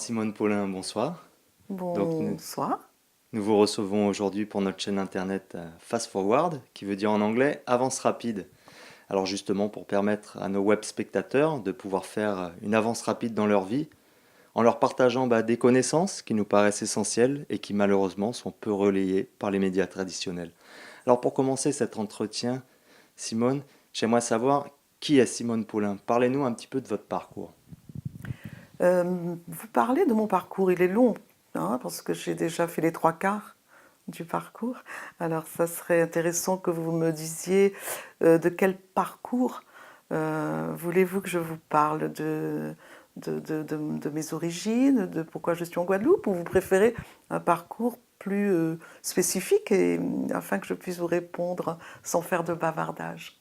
Simone Paulin, bonsoir. Donc nous, Bonsoir. nous vous recevons aujourd'hui pour notre chaîne internet Fast Forward, qui veut dire en anglais avance rapide. Alors justement pour permettre à nos web spectateurs de pouvoir faire une avance rapide dans leur vie, en leur partageant des connaissances qui nous paraissent essentielles et qui malheureusement sont peu relayées par les médias traditionnels. Alors pour commencer cet entretien, Simone, j'aimerais savoir qui est Simone Paulin. Parlez-nous un petit peu de votre parcours. Vous parlez de mon parcours, il est long, hein, parce que j'ai déjà fait les trois quarts du parcours. Alors, ça serait intéressant que vous me disiez de quel parcours voulez-vous que je vous parle de mes origines, de pourquoi je suis en Guadeloupe, ou vous préférez un parcours plus spécifique afin que je puisse vous répondre sans faire de bavardage.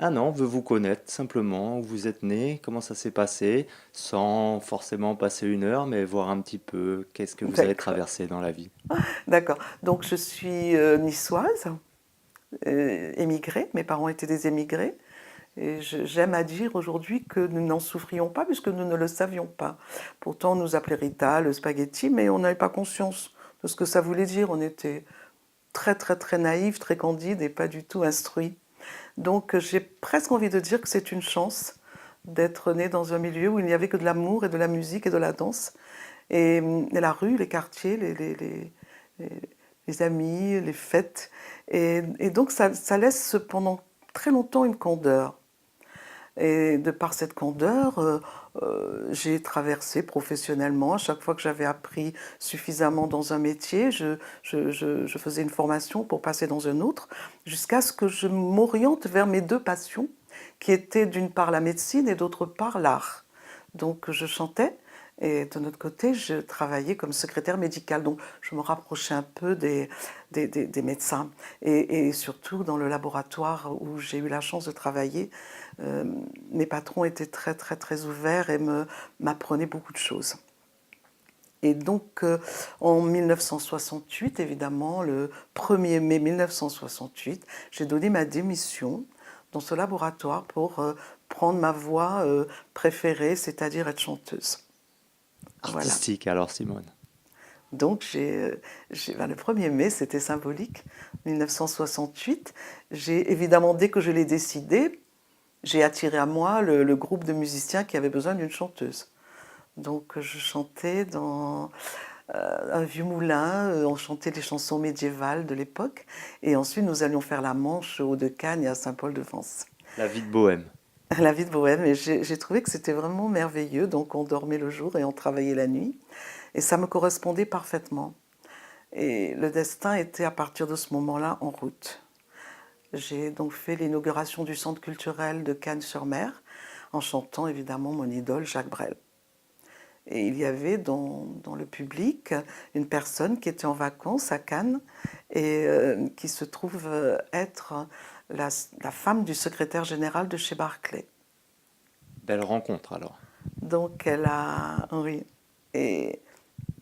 Ah non, on veut vous connaître simplement, où vous êtes né, comment ça s'est passé, sans forcément passer une heure, mais voir un petit peu qu'est-ce que vous avez D'accord, traversé dans la vie. d'accord. Donc, je suis niçoise. Émigrés, mes parents étaient des émigrés, et j'aime à dire aujourd'hui que nous n'en souffrions pas puisque nous ne le savions pas. Pourtant, on nous appelait Rita, le spaghetti, mais on n'avait pas conscience de ce que ça voulait dire. On était très très très naïfs, très candides et pas du tout instruits. Donc j'ai presque envie de dire que c'est une chance d'être né dans un milieu où il n'y avait que de l'amour et de la musique et de la danse. Et la rue, les quartiers, les, les amis, les fêtes. Et donc ça laisse pendant très longtemps une candeur. Et de par cette candeur, j'ai traversé professionnellement. À chaque fois que j'avais appris suffisamment dans un métier, je faisais une formation pour passer dans un autre, jusqu'à ce que je m'oriente vers mes deux passions, qui étaient d'une part la médecine et d'autre part l'art. Donc je chantais. Et de notre côté, je travaillais comme secrétaire médicale. Donc, je me rapprochais un peu des médecins. Et surtout, dans le laboratoire où j'ai eu la chance de travailler, euh, mes patrons étaient très, très, très ouverts et m'apprenaient beaucoup de choses. Et donc, en 1968, évidemment, le 1er mai 1968, j'ai donné ma démission dans ce laboratoire pour prendre ma voie préférée, c'est-à-dire être chanteuse. Voilà. Artistique alors, Simone. Donc, le 1er mai, c'était symbolique, 1968. J'ai évidemment, dès que je l'ai décidé, j'ai attiré à moi le groupe de musiciens qui avait besoin d'une chanteuse. Donc, je chantais dans un vieux moulin, on chantait les chansons médiévales de l'époque, et ensuite nous allions faire la Manche au Haut-de-Cagne et à Saint-Paul-de-Vence. La vie de bohème. La vie de bohème, et j'ai trouvé que c'était vraiment merveilleux. Donc, on dormait le jour et on travaillait la nuit, et ça me correspondait parfaitement. Et le destin était à partir de ce moment-là en route. J'ai donc fait l'inauguration du centre culturel de Cannes-sur-Mer en chantant évidemment mon idole Jacques Brel. Et il y avait dans le public une personne qui était en vacances à Cannes et qui se trouve être la femme du secrétaire général de chez Barclay. Belle rencontre alors. Donc oui, et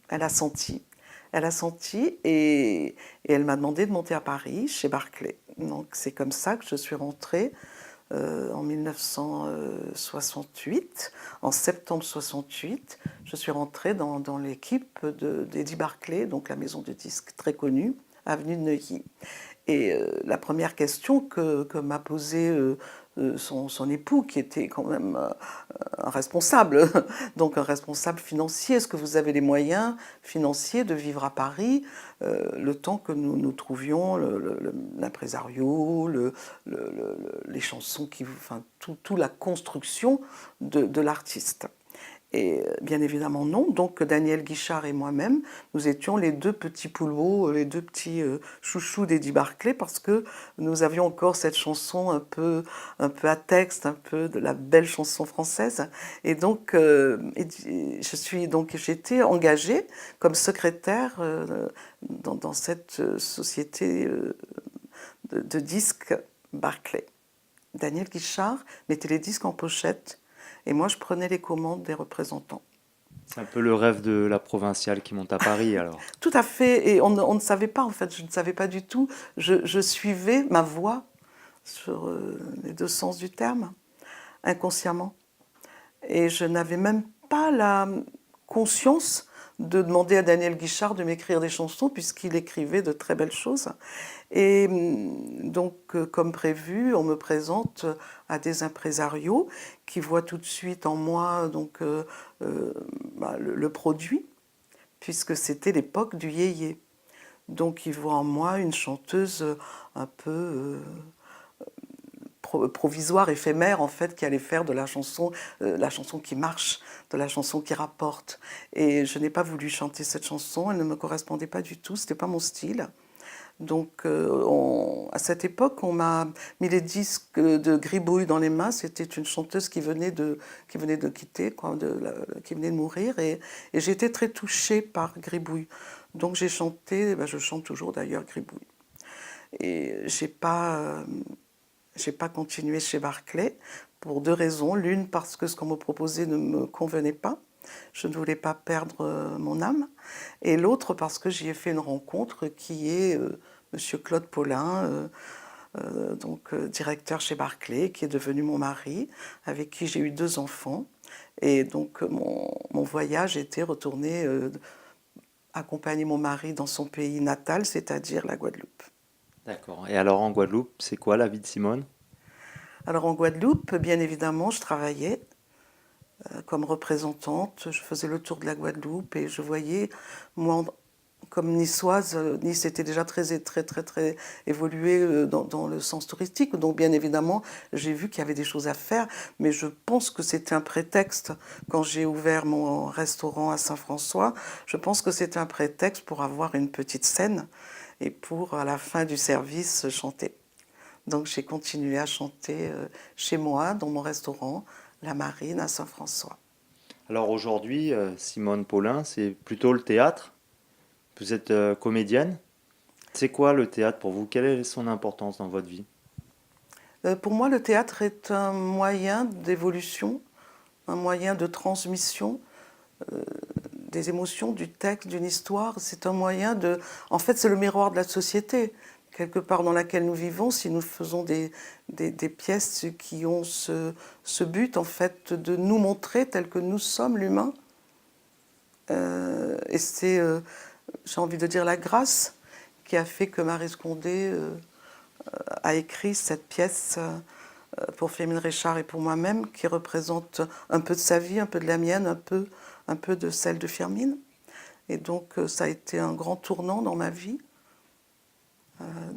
elle a senti. Elle a senti et elle m'a demandé de monter à Paris, chez Barclay. Donc c'est comme ça que je suis rentrée en 1968. En septembre 68, je suis rentrée dans l'équipe d'Eddie Barclay, donc la maison de disques très connue, avenue de Neuilly. Et la première question que m'a posée son époux, qui était quand même un responsable, donc un responsable financier. Est-ce que vous avez les moyens financiers de vivre à Paris le temps que nous trouvions l'impresario, les chansons, enfin, toute la construction de l'artiste? Et bien évidemment non. Donc Daniel Guichard et moi-même, nous étions les deux petits poulpeaux, les deux petits chouchous d'Eddie Barclay parce que nous avions encore cette chanson un peu à texte, un peu de la belle chanson française. Et donc j'étais engagée comme secrétaire dans cette société de disques Barclay. Daniel Guichard mettait les disques en pochette et moi je prenais les commandes des représentants. C'est un peu le rêve de la provinciale qui monte à Paris alors. Tout à fait, et on ne savait pas en fait, je ne savais pas du tout. Je suivais ma voix sur les deux sens du terme, inconsciemment. Et je n'avais même pas conscience de demander à Daniel Guichard de m'écrire des chansons puisqu'il écrivait de très belles choses. Et donc, comme prévu, on me présente à des impresarios qui voient tout de suite en moi donc, le produit, puisque c'était l'époque du yéyé. Donc, ils voient en moi une chanteuse un peu provisoire, éphémère, en fait, qui allait faire de la chanson qui marche, de la chanson qui rapporte. Et je n'ai pas voulu chanter cette chanson, elle ne me correspondait pas du tout, c'était pas mon style. Donc, à cette époque, on m'a mis les disques de Gribouille dans les mains. C'était une chanteuse qui venait de quitter, quoi, qui venait de mourir. Et j'ai été très touchée par Gribouille. Donc, j'ai chanté, je chante toujours d'ailleurs Gribouille. Et j'ai pas continué chez Barclay pour deux raisons. L'une, parce que ce qu'on me proposait ne me convenait pas. Je ne voulais pas perdre mon âme. Et l'autre, parce que j'y ai fait une rencontre qui est Monsieur Claude Paulin, directeur chez Barclay, qui est devenu mon mari, avec qui j'ai eu 2 enfants. Et donc mon voyage était retourner accompagner mon mari dans son pays natal, c'est-à-dire la Guadeloupe. D'accord. Et alors en Guadeloupe, c'est quoi la vie de Simone? Alors en Guadeloupe, bien évidemment, je travaillais comme représentante. Je faisais le tour de la Guadeloupe et je voyais, moi, comme niçoise, Nice était déjà très, très, très, très évolué dans le sens touristique. Donc, bien évidemment, j'ai vu qu'il y avait des choses à faire. Mais je pense que c'était un prétexte. Quand j'ai ouvert mon restaurant à Saint-François, je pense que c'était un prétexte pour avoir une petite scène et pour, à la fin du service, chanter. Donc, j'ai continué à chanter chez moi, dans mon restaurant, La Marine à Saint-François. Alors aujourd'hui, Simone Paulin, c'est plutôt le théâtre. Vous êtes comédienne. C'est quoi le théâtre pour vous? Quelle est son importance dans votre vie? Pour moi, le théâtre est un moyen d'évolution, un moyen de transmission des émotions, du texte, d'une histoire. C'est un moyen de... En fait, c'est le miroir de la société, quelque part dans laquelle nous vivons, si nous faisons des pièces qui ont ce but, en fait, de nous montrer tel que nous sommes, l'humain. Et c'est, j'ai envie de dire, la grâce qui a fait que Maryse Condé a écrit cette pièce pour Firmin Richard et pour moi-même, qui représente un peu de sa vie, un peu de la mienne, un peu de celle de Firmin. Et donc ça a été un grand tournant dans ma vie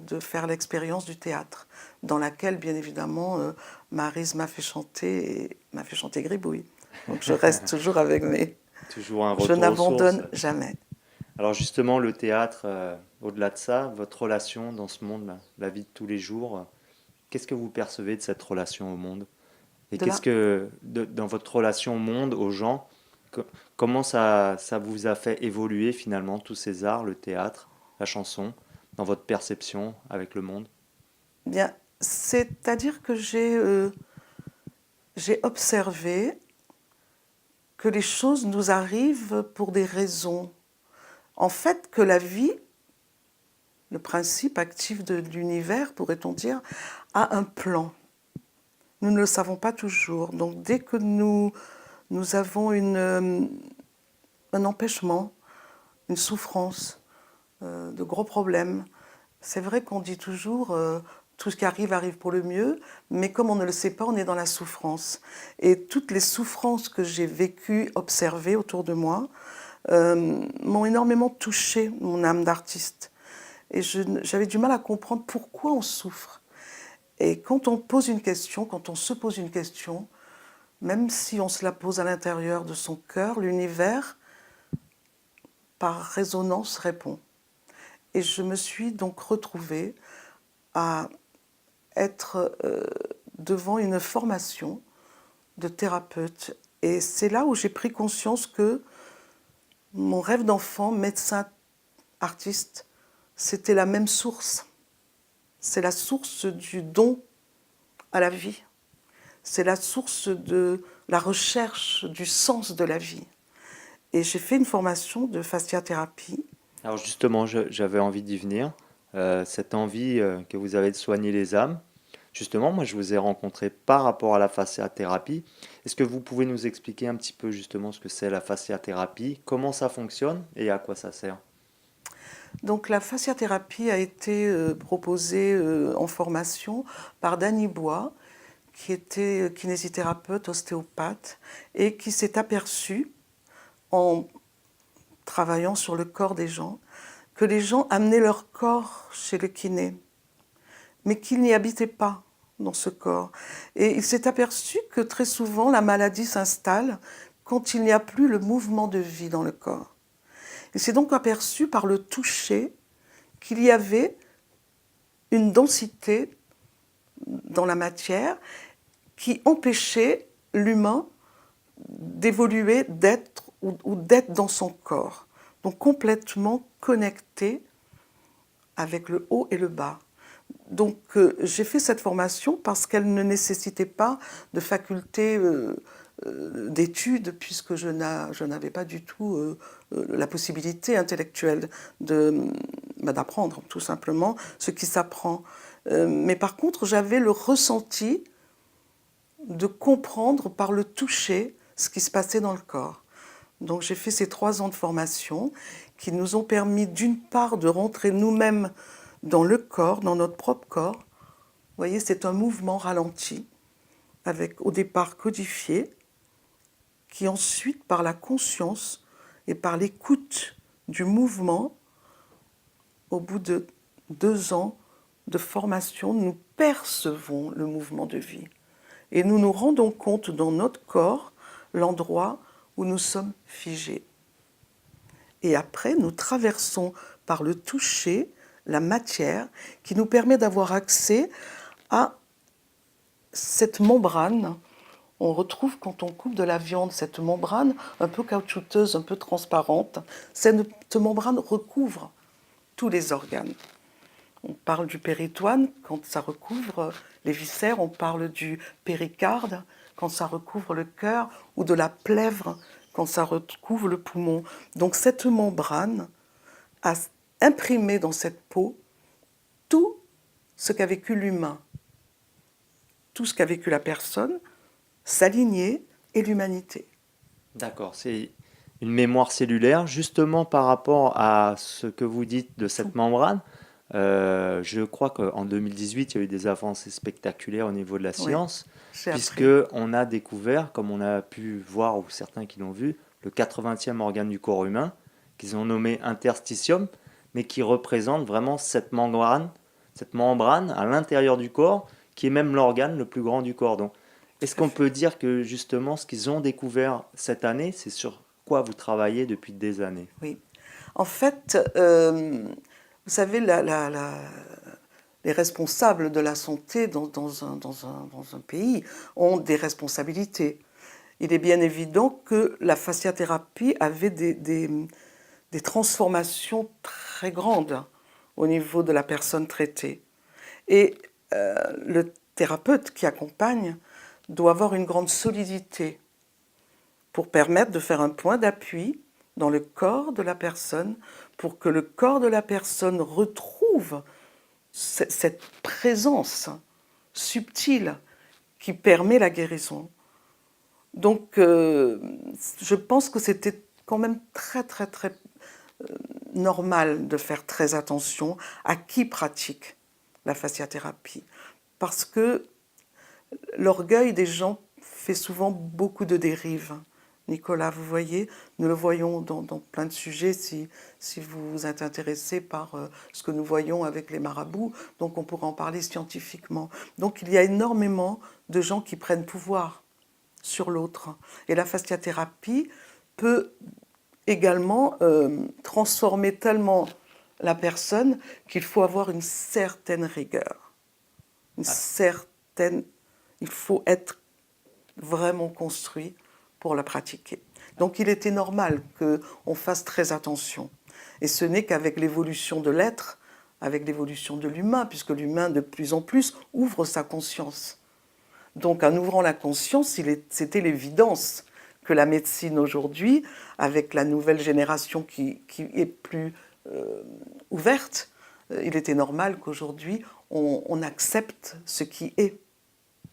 de faire l'expérience du théâtre, dans laquelle, bien évidemment, Maryse m'a fait chanter Gribouille. Donc je reste toujours avec mes... Toujours un Je retour aux sources. n'abandonne jamais. Alors justement, le théâtre, au-delà de ça, votre relation dans ce monde, la vie de tous les jours, qu'est-ce que vous percevez de cette relation au monde? Et De là, dans votre relation au monde, aux gens, co- comment ça vous a fait évoluer finalement tous ces arts, le théâtre, la chanson, dans votre perception avec le monde? bien, c'est-à-dire que j'ai observé que les choses nous arrivent pour des raisons. En fait, que la vie, le principe actif de l'univers, pourrait-on dire, a un plan. Nous ne le savons pas toujours. Donc dès que nous avons un empêchement, une souffrance, de gros problèmes, c'est vrai qu'on dit toujours tout ce qui arrive arrive pour le mieux, mais comme on ne le sait pas, on est dans la souffrance. Et toutes les souffrances que j'ai vécues, observées autour de moi, m'ont énormément touché mon âme d'artiste. Et j'avais du mal à comprendre pourquoi on souffre. Et quand on pose une question, quand on se pose une question, même si on se la pose à l'intérieur de son cœur, l'univers, par résonance, répond. Et je me suis donc retrouvée à être devant une formation de thérapeute. Et c'est là où j'ai pris conscience que mon rêve d'enfant, médecin, artiste, c'était la même source. C'est la source du don à la vie. C'est la source de la recherche du sens de la vie. Et j'ai fait une formation de fasciathérapie. Alors justement, j'avais envie d'y venir. Cette envie que vous avez de soigner les âmes, Justement, moi, je vous ai rencontré par rapport à la fasciathérapie. Est-ce que vous pouvez nous expliquer un petit peu justement ce que c'est la fasciathérapie, comment ça fonctionne et à quoi ça sert? Donc la fasciathérapie a été proposée en formation par Dany Bois, qui était kinésithérapeute, ostéopathe, et qui s'est aperçu, en travaillant sur le corps des gens, que les gens amenaient leur corps chez le kiné, mais qu'ils n'y habitaient pas dans ce corps. Et il s'est aperçu que très souvent la maladie s'installe quand il n'y a plus le mouvement de vie dans le corps. Il s'est donc aperçu par le toucher qu'il y avait une densité dans la matière qui empêchait l'humain d'évoluer, d'être ou d'être dans son corps. Donc complètement connecté avec le haut et le bas. Donc j'ai fait cette formation parce qu'elle ne nécessitait pas de faculté d'études, puisque je n'avais pas du tout la possibilité intellectuelle d'apprendre tout simplement ce qui s'apprend. Mais par contre, j'avais le ressenti de comprendre par le toucher ce qui se passait dans le corps. Donc j'ai fait ces 3 ans de formation qui nous ont permis d'une part de rentrer nous-mêmes dans le corps, dans notre propre corps. Vous voyez, c'est un mouvement ralenti, avec au départ codifié, qui ensuite, par la conscience et par l'écoute du mouvement, au bout de 2 ans de formation, nous percevons le mouvement de vie. Et nous nous rendons compte dans notre corps l'endroit où nous sommes figés. Et après, nous traversons par le toucher la matière qui nous permet d'avoir accès à cette membrane. On retrouve quand on coupe de la viande cette membrane un peu caoutchouteuse, un peu transparente. Cette membrane recouvre tous les organes. On parle du péritoine quand ça recouvre les viscères, on parle du péricarde quand ça recouvre le cœur, ou de la plèvre quand ça recouvre le poumon. Donc cette membrane a imprimé dans cette peau tout ce qu'a vécu l'humain, tout ce qu'a vécu la personne, sa lignée et l'humanité. D'accord, c'est une mémoire cellulaire. Justement par rapport à ce que vous dites de cette membrane, je crois qu'en 2018, il y a eu des avancées spectaculaires au niveau de la Oui, science, j'ai puisque appris. on a découvert, comme on a pu voir, ou certains qui l'ont vu, le 80e organe du corps humain, qu'ils ont nommé interstitium, mais qui représente vraiment cette membrane à l'intérieur du corps, qui est même l'organe le plus grand du corps. Donc, est-ce Tout à qu'on fait. peut dire que justement ce qu'ils ont découvert cette année, c'est sur quoi vous travaillez depuis des années? Oui. En fait, vous savez, les responsables de la santé dans un pays ont des responsabilités. Il est bien évident que la fasciathérapie avait des transformations très grandes au niveau de la personne traitée. Et le thérapeute qui accompagne doit avoir une grande solidité pour permettre de faire un point d'appui dans le corps de la personne, pour que le corps de la personne retrouve cette présence subtile qui permet la guérison. Donc, je pense que c'était quand même très, très, très normal de faire très attention à qui pratique la fasciathérapie. Parce que l'orgueil des gens fait souvent beaucoup de dérives. Nicolas, vous voyez, nous le voyons dans plein de sujets si vous êtes intéressé par ce que nous voyons avec les marabouts, donc on pourra en parler scientifiquement. Donc il y a énormément de gens qui prennent pouvoir sur l'autre. Et la fasciathérapie peut également transformer tellement la personne qu'il faut avoir une certaine rigueur, une certaine... Il faut être vraiment construit pour la pratiquer. Donc il était normal qu'on fasse très attention. Et ce n'est qu'avec l'évolution de l'être, avec l'évolution de l'humain, puisque l'humain de plus en plus ouvre sa conscience. Donc en ouvrant la conscience, c'était l'évidence que la médecine aujourd'hui, avec la nouvelle génération qui est plus ouverte, il était normal qu'aujourd'hui on accepte ce qui est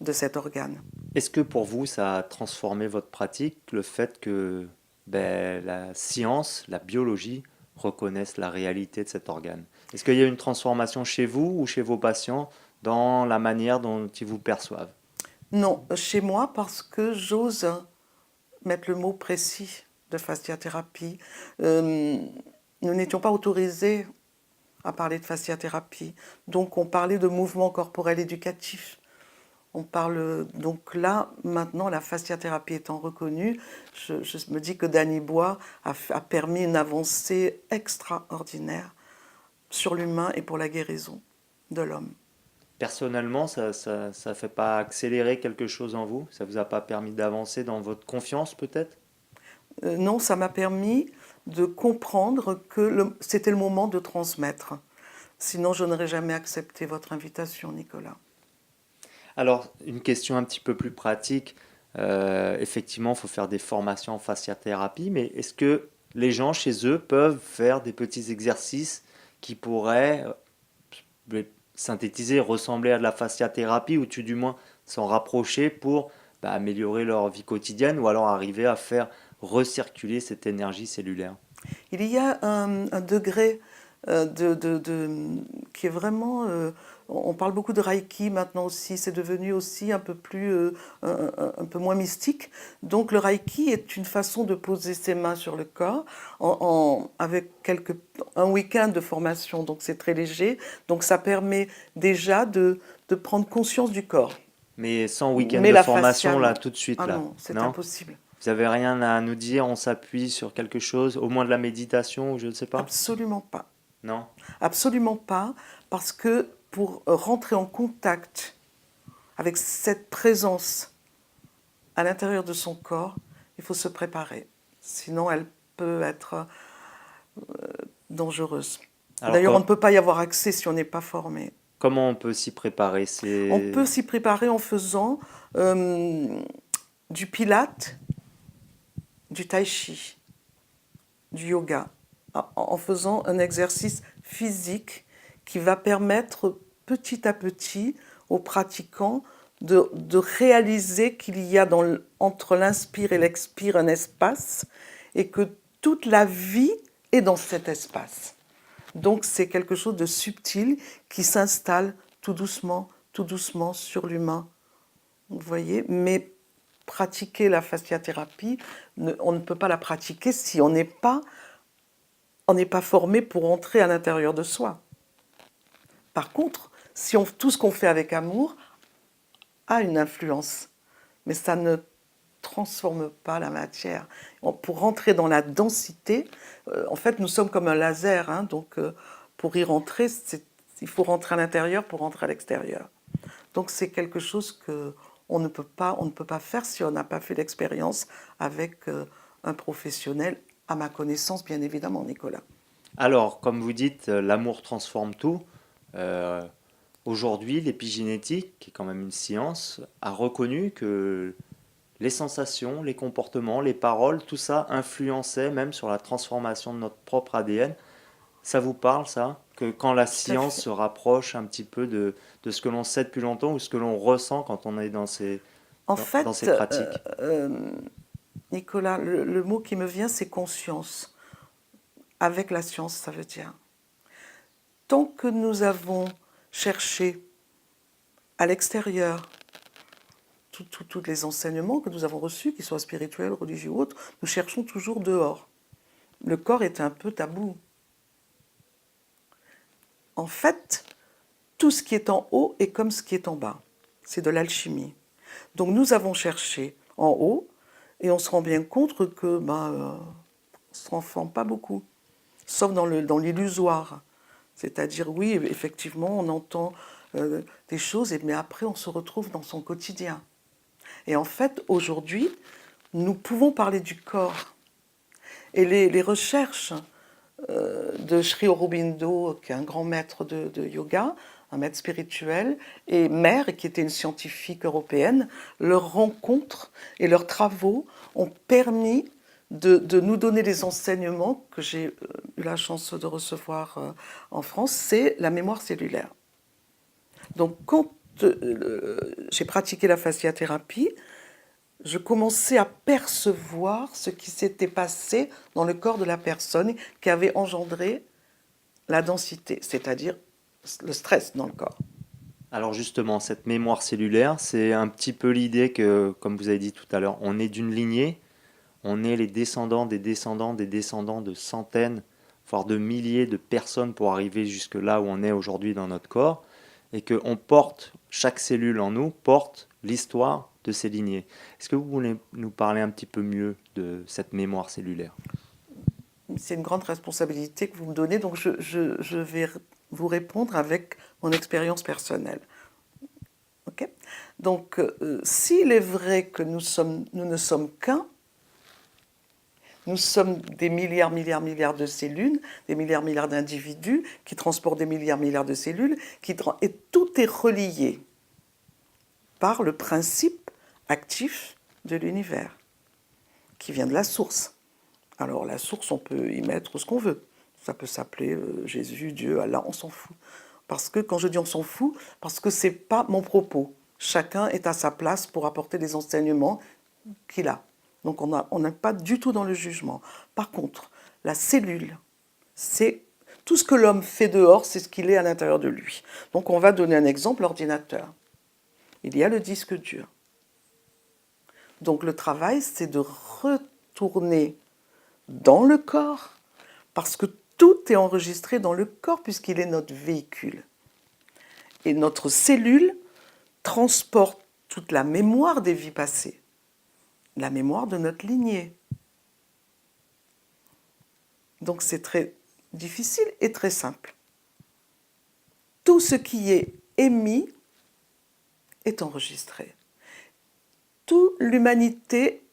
de cet organe. Est-ce que pour vous, ça a transformé votre pratique, le fait que la science, la biologie reconnaissent la réalité de cet organe? Est-ce qu'il y a une transformation chez vous ou chez vos patients dans la manière dont ils vous perçoivent? Non, chez moi, parce que j'ose mettre le mot précis de fasciathérapie. Nous n'étions pas autorisés à parler de fasciathérapie. Donc on parlait de mouvement corporel éducatif. On parle donc là, maintenant, la fasciathérapie étant reconnue, je me dis que Danny Bois a permis une avancée extraordinaire sur l'humain et pour la guérison de l'homme. Personnellement, ça fait pas accélérer quelque chose en vous? Ça vous a pas permis d'avancer dans votre confiance peut-être? Non, ça m'a permis de comprendre que c'était le moment de transmettre. Sinon, je n'aurais jamais accepté votre invitation, Nicolas. Alors, une question un petit peu plus pratique. Effectivement, il faut faire des formations en fasciathérapie, mais est-ce que les gens chez eux peuvent faire des petits exercices qui pourraient synthétiser, ressembler à de la fasciathérapie, ou tout du moins s'en rapprocher pour améliorer leur vie quotidienne, ou alors arriver à faire recirculer cette énergie cellulaire? Il y a un degré qui est vraiment... on parle beaucoup de Reiki maintenant aussi, c'est devenu aussi un peu plus, un peu moins mystique. Donc le Reiki est une façon de poser ses mains sur le corps avec un week-end de formation, donc c'est très léger. Donc ça permet déjà de prendre conscience du corps. Mais sans week-end Mais de la fascia, formation, là, non. tout de suite, Ah là, non, c'est non? impossible. Vous avez rien à nous dire, on s'appuie sur quelque chose, au moins de la méditation, ou je ne sais pas? Absolument pas. Non? Absolument pas, parce que pour rentrer en contact avec cette présence à l'intérieur de son corps, il faut se préparer. Sinon, elle peut être dangereuse. Alors, D'ailleurs, on ne peut pas y avoir accès si on n'est pas formé. comment on peut s'y préparer? On peut s'y préparer en faisant du pilate, du tai chi, du yoga, en faisant un exercice physique qui va permettre petit à petit aux pratiquants de réaliser qu'il y a entre l'inspire et l'expire un espace et que toute la vie est dans cet espace. Donc c'est quelque chose de subtil qui s'installe tout doucement sur l'humain. Vous voyez, mais pratiquer la fasciathérapie, on ne peut pas la pratiquer si on n'est pas formé pour entrer à l'intérieur de soi. Par contre, tout ce qu'on fait avec amour a une influence, mais ça ne transforme pas la matière. Pour rentrer dans la densité, en fait, nous sommes comme un laser, hein, donc pour y rentrer, il faut rentrer à l'intérieur pour rentrer à l'extérieur. Donc c'est quelque chose que on ne peut pas faire si on n'a pas fait l'expérience avec un professionnel, à ma connaissance, bien évidemment, Nicolas. Alors, comme vous dites, l'amour transforme tout. Euh, Aujourd'hui, l'épigénétique, qui est quand même une science, a reconnu que les sensations, les comportements, les paroles, tout ça influençait même sur la transformation de notre propre ADN. Ça vous parle, ça? Que quand la Tout à science fait. se rapproche un petit peu de ce que l'on sait depuis longtemps ou ce que l'on ressent quand on est En dans fait, ces pratiques? Nicolas, le mot qui me vient, c'est conscience. Avec la science, ça veut dire. Tant que nous avons cherché à l'extérieur tous les enseignements que nous avons reçus, qu'ils soient spirituels, religieux ou autres, nous cherchons toujours dehors. Le corps est un peu tabou. En fait, tout ce qui est en haut est comme ce qui est en bas. C'est de l'alchimie. Donc nous avons cherché en haut et on se rend bien compte que on ne se transforme pas beaucoup, sauf dans l'illusoire. C'est-à-dire, oui, effectivement, on entend des choses, mais après, on se retrouve dans son quotidien. Et en fait, aujourd'hui, nous pouvons parler du corps. Et les recherches de Sri Aurobindo, qui est un grand maître de yoga, un maître spirituel, et Mère, qui était une scientifique européenne, leurs rencontres et leurs travaux ont permis de nous donner les enseignements que j'ai eu la chance de recevoir en France, c'est la mémoire cellulaire. Donc quand j'ai pratiqué la fasciathérapie, je commençais à percevoir ce qui s'était passé dans le corps de la personne qui avait engendré la densité, c'est-à-dire le stress dans le corps. Alors justement, cette mémoire cellulaire, c'est un petit peu l'idée que, comme vous avez dit tout à l'heure, on est d'une lignée, on est les descendants des descendants des descendants de centaines, voire de milliers de personnes pour arriver jusque là où on est aujourd'hui dans notre corps, et que on porte, chaque cellule en nous porte l'histoire de ces lignées. Est-ce que vous voulez nous parler un petit peu mieux de cette mémoire cellulaire? C'est une grande responsabilité que vous me donnez, donc je vais vous répondre avec mon expérience personnelle. Okay, donc, s'il est vrai que nous ne sommes qu'un, nous sommes des milliards de cellules, des milliards d'individus qui transportent des milliards de cellules, et tout est relié par le principe actif de l'univers, qui vient de la source. Alors la source, on peut y mettre ce qu'on veut. Ça peut s'appeler Jésus, Dieu, Allah, on s'en fout. Parce que quand je dis on s'en fout, parce que c'est pas mon propos. Chacun est à sa place pour apporter les enseignements qu'il a. Donc on n'est pas du tout dans le jugement. Par contre, la cellule, c'est tout ce que l'homme fait dehors, c'est ce qu'il est à l'intérieur de lui. Donc on va donner un exemple, l'ordinateur. Il y a le disque dur. Donc le travail, c'est de retourner dans le corps, parce que tout est enregistré dans le corps, puisqu'il est notre véhicule. Et notre cellule transporte toute la mémoire des vies passées, la mémoire de notre lignée. Donc c'est très difficile et très simple. Tout ce qui est émis est enregistré. Toute l'humanité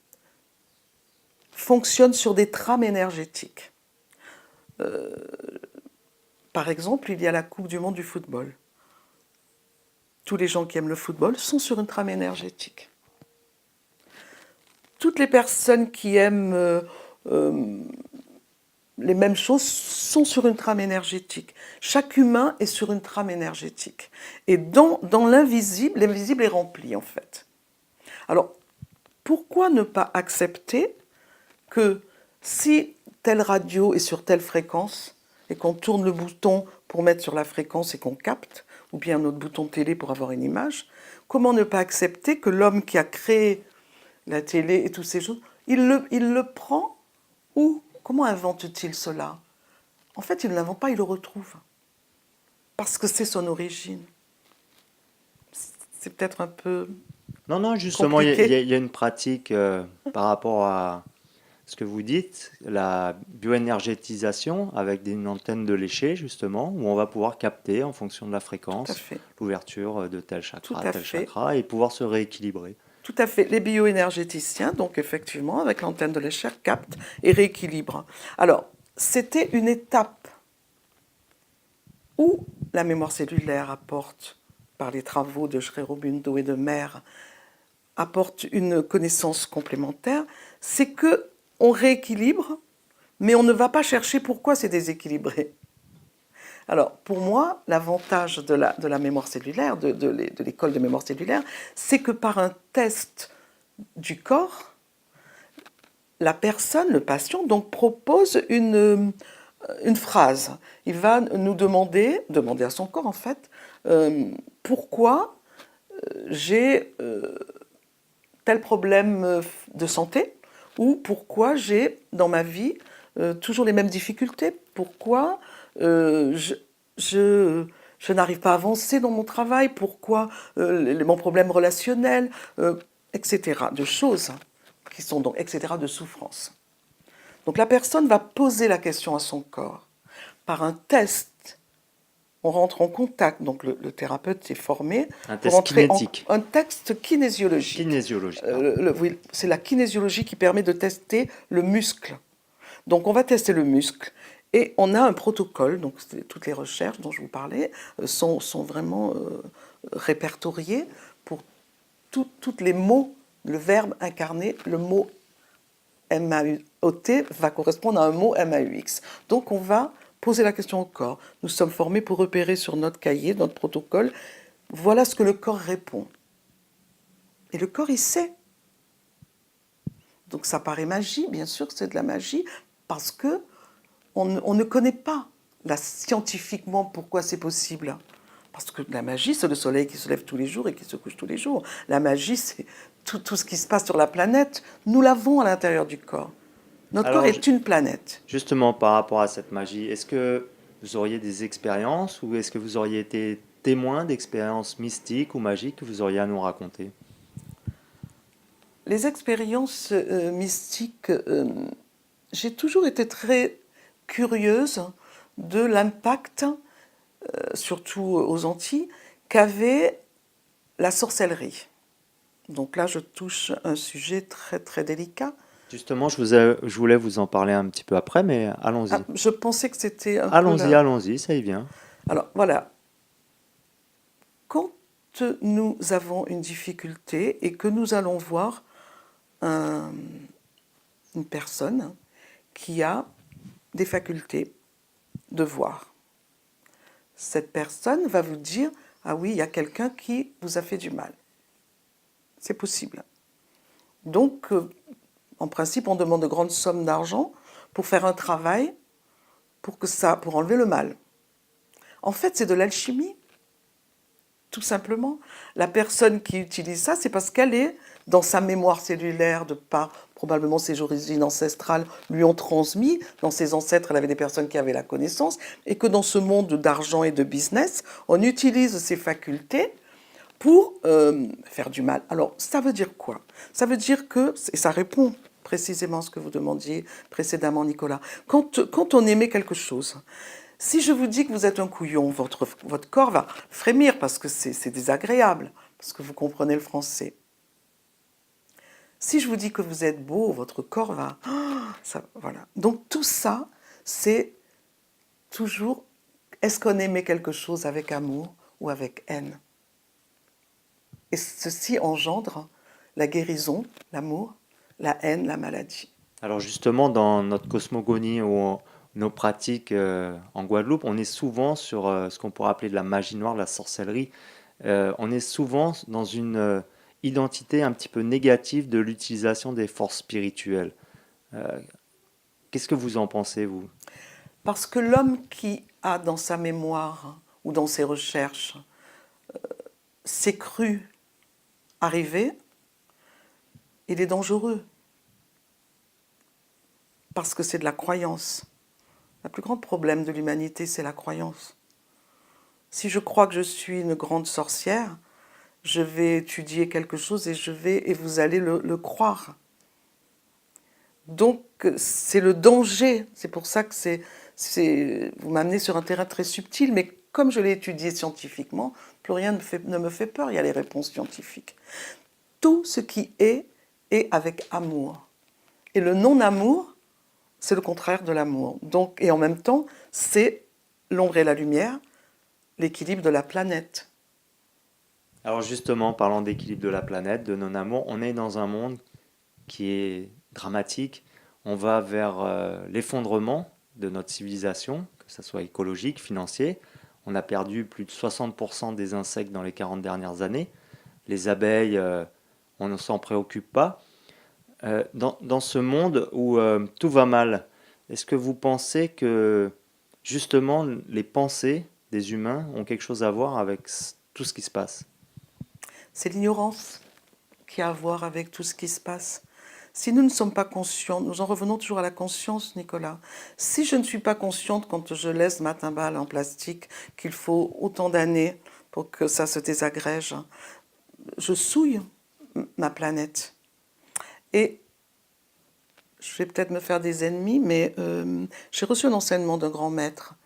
fonctionne sur des trames énergétiques. Par exemple, il y a la Coupe du monde du football. Tous les gens qui aiment le football sont sur une trame énergétique. Toutes les personnes qui aiment les mêmes choses sont sur une trame énergétique. Chaque humain est sur une trame énergétique. Et dans l'invisible, l'invisible est rempli en fait. Alors, pourquoi ne pas accepter que si telle radio est sur telle fréquence et qu'on tourne le bouton pour mettre sur la fréquence et qu'on capte, ou bien notre bouton télé pour avoir une image, comment ne pas accepter que l'homme qui a créé la télé et toutes ces choses, il le prend ou comment invente-t-il cela? En fait, il ne l'invente pas, il le retrouve. Parce que c'est son origine. C'est peut-être un peu Non, non, justement, compliqué. il y a une pratique par rapport à ce que vous dites, la bioénergétisation avec une antenne de lécher, justement, où on va pouvoir capter en fonction de la Tout à fréquence fait. l'ouverture de Tout à tel fait. chakra et pouvoir se rééquilibrer. Tout à fait. Les bioénergéticiens, donc effectivement, avec l'antenne de l'échelle, captent et rééquilibrent. Alors, c'était une étape où la mémoire cellulaire apporte, par les travaux de Schreiber-Bundo et de Mayer, apporte une connaissance complémentaire, c'est que on rééquilibre, mais on ne va pas chercher pourquoi c'est déséquilibré. Alors, pour moi, l'avantage de la mémoire cellulaire, de l'école de mémoire cellulaire, c'est que par un test du corps, la personne, le patient, donc propose une phrase. Il va nous demander à son corps en fait, pourquoi j'ai tel problème de santé, ou pourquoi j'ai dans ma vie toujours les mêmes difficultés, pourquoi je n'arrive pas à avancer dans mon travail, pourquoi mon problème relationnel, etc. De choses qui sont donc, etc. de souffrance. Donc la personne va poser la question à son corps. Par un test, on rentre en contact, donc le thérapeute est formé Un pour test entrer en kinétique, un texte kinésiologique. kinésiologique, pardon. Oui, c'est la kinésiologie qui permet de tester le muscle. Donc on va tester le muscle et on a un protocole, donc toutes les recherches dont je vous parlais sont vraiment répertoriées pour tous les mots, le verbe incarné, le mot MAUT va correspondre à un mot MAUX. Donc on va poser la question au corps. Nous sommes formés pour repérer sur notre cahier, notre protocole, voilà ce que le corps répond. Et le corps, il sait. Donc ça paraît magie, bien sûr que c'est de la magie, parce que on ne connaît pas scientifiquement pourquoi c'est possible. Parce que la magie, c'est le soleil qui se lève tous les jours et qui se couche tous les jours. La magie, c'est tout ce qui se passe sur la planète. Nous l'avons à l'intérieur du corps. Notre corps Alors, est une planète. justement, par rapport à cette magie, est-ce que vous auriez des expériences ou est-ce que vous auriez été témoin d'expériences mystiques ou magiques que vous auriez à nous raconter? Les expériences mystiques, j'ai toujours été très curieuse de l'impact, surtout aux Antilles, qu'avait la sorcellerie. Donc là, je touche un sujet très très délicat. Justement, je voulais vous en parler un petit peu après, mais Ah, allons-y. je pensais que c'était un peu Allons-y, là. allons-y, ça y vient. Alors voilà, quand nous avons une difficulté et que nous allons voir un- une personne qui a des facultés de voir, cette personne va vous dire, ah oui, il y a quelqu'un qui vous a fait du mal. C'est possible. Donc, en principe, on demande de grandes sommes d'argent pour faire un travail pour enlever le mal. En fait, c'est de l'alchimie, tout simplement. La personne qui utilise ça, c'est parce qu'elle est dans sa mémoire cellulaire, de par probablement ses origines ancestrales lui ont transmis. Dans ses ancêtres, elle avait des personnes qui avaient la connaissance, et que dans ce monde d'argent et de business, on utilise ses facultés pour faire du mal. Alors, ça veut dire quoi? Ça veut dire que, et ça répond précisément à ce que vous demandiez précédemment, Nicolas, quand on aimait quelque chose, si je vous dis que vous êtes un couillon, votre corps va frémir parce que c'est désagréable, parce que vous comprenez le français. Si je vous dis que vous êtes beau, votre corps va... voilà. Donc tout ça, c'est toujours, est-ce qu'on aimait quelque chose avec amour ou avec haine? Et ceci engendre la guérison, l'amour, la haine, la maladie. Alors justement, dans notre cosmogonie ou nos pratiques en Guadeloupe, on est souvent sur ce qu'on pourrait appeler de la magie noire, de la sorcellerie. On est souvent dans une identité un petit peu négative de l'utilisation des forces spirituelles. Euh, Qu'est-ce que vous en pensez, vous? Parce que l'homme qui a dans sa mémoire ou dans ses recherches s'est cru arriver, il est dangereux. Parce que c'est de la croyance. Le plus grand problème de l'humanité, c'est la croyance. Si je crois que je suis une grande sorcière, je vais étudier quelque chose et vous allez le croire. Donc c'est le danger. C'est pour ça que vous m'amenez sur un terrain très subtil, mais comme je l'ai étudié scientifiquement, plus rien ne me fait peur. Il y a les réponses scientifiques. Tout ce qui est avec amour. Et le non-amour, c'est le contraire de l'amour. Donc, et en même temps, c'est l'ombre et la lumière, l'équilibre de la planète. Alors justement, parlant d'équilibre de la planète, de non-amour, on est dans un monde qui est dramatique. On va vers l'effondrement de notre civilisation, que ce soit écologique, financier. On a perdu plus de 60% des insectes dans les 40 dernières années. Les abeilles, on ne s'en préoccupe pas. Dans ce monde où tout va mal, est-ce que vous pensez que justement les pensées des humains ont quelque chose à voir avec tout ce qui se passe? C'est l'ignorance qui a à voir avec tout ce qui se passe. Si nous ne sommes pas conscients, nous en revenons toujours à la conscience, Nicolas. Si je ne suis pas consciente quand je laisse ma timbale en plastique qu'il faut autant d'années pour que ça se désagrège, je souille ma planète. Et je vais peut-être me faire des ennemis, mais j'ai reçu un enseignement d'un grand maître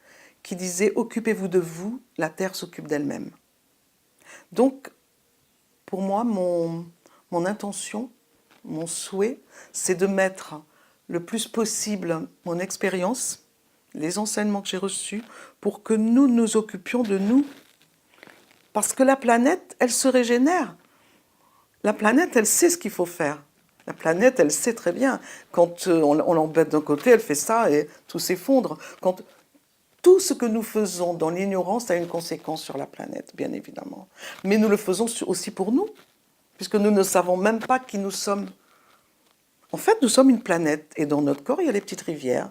qui disait « Occupez-vous de vous, la terre s'occupe d'elle-même ». Donc, pour moi, mon intention, mon souhait, c'est de mettre le plus possible mon expérience, les enseignements que j'ai reçus, pour que nous nous occupions de nous. Parce que la planète, elle se régénère. La planète, elle sait ce qu'il faut faire. La planète, elle sait très bien. Quand on l'embête d'un côté, elle fait ça et tout s'effondre. Tout ce que nous faisons dans l'ignorance a une conséquence sur la planète, bien évidemment. Mais nous le faisons aussi pour nous, puisque nous ne savons même pas qui nous sommes. En fait, nous sommes une planète, et dans notre corps, il y a les petites rivières.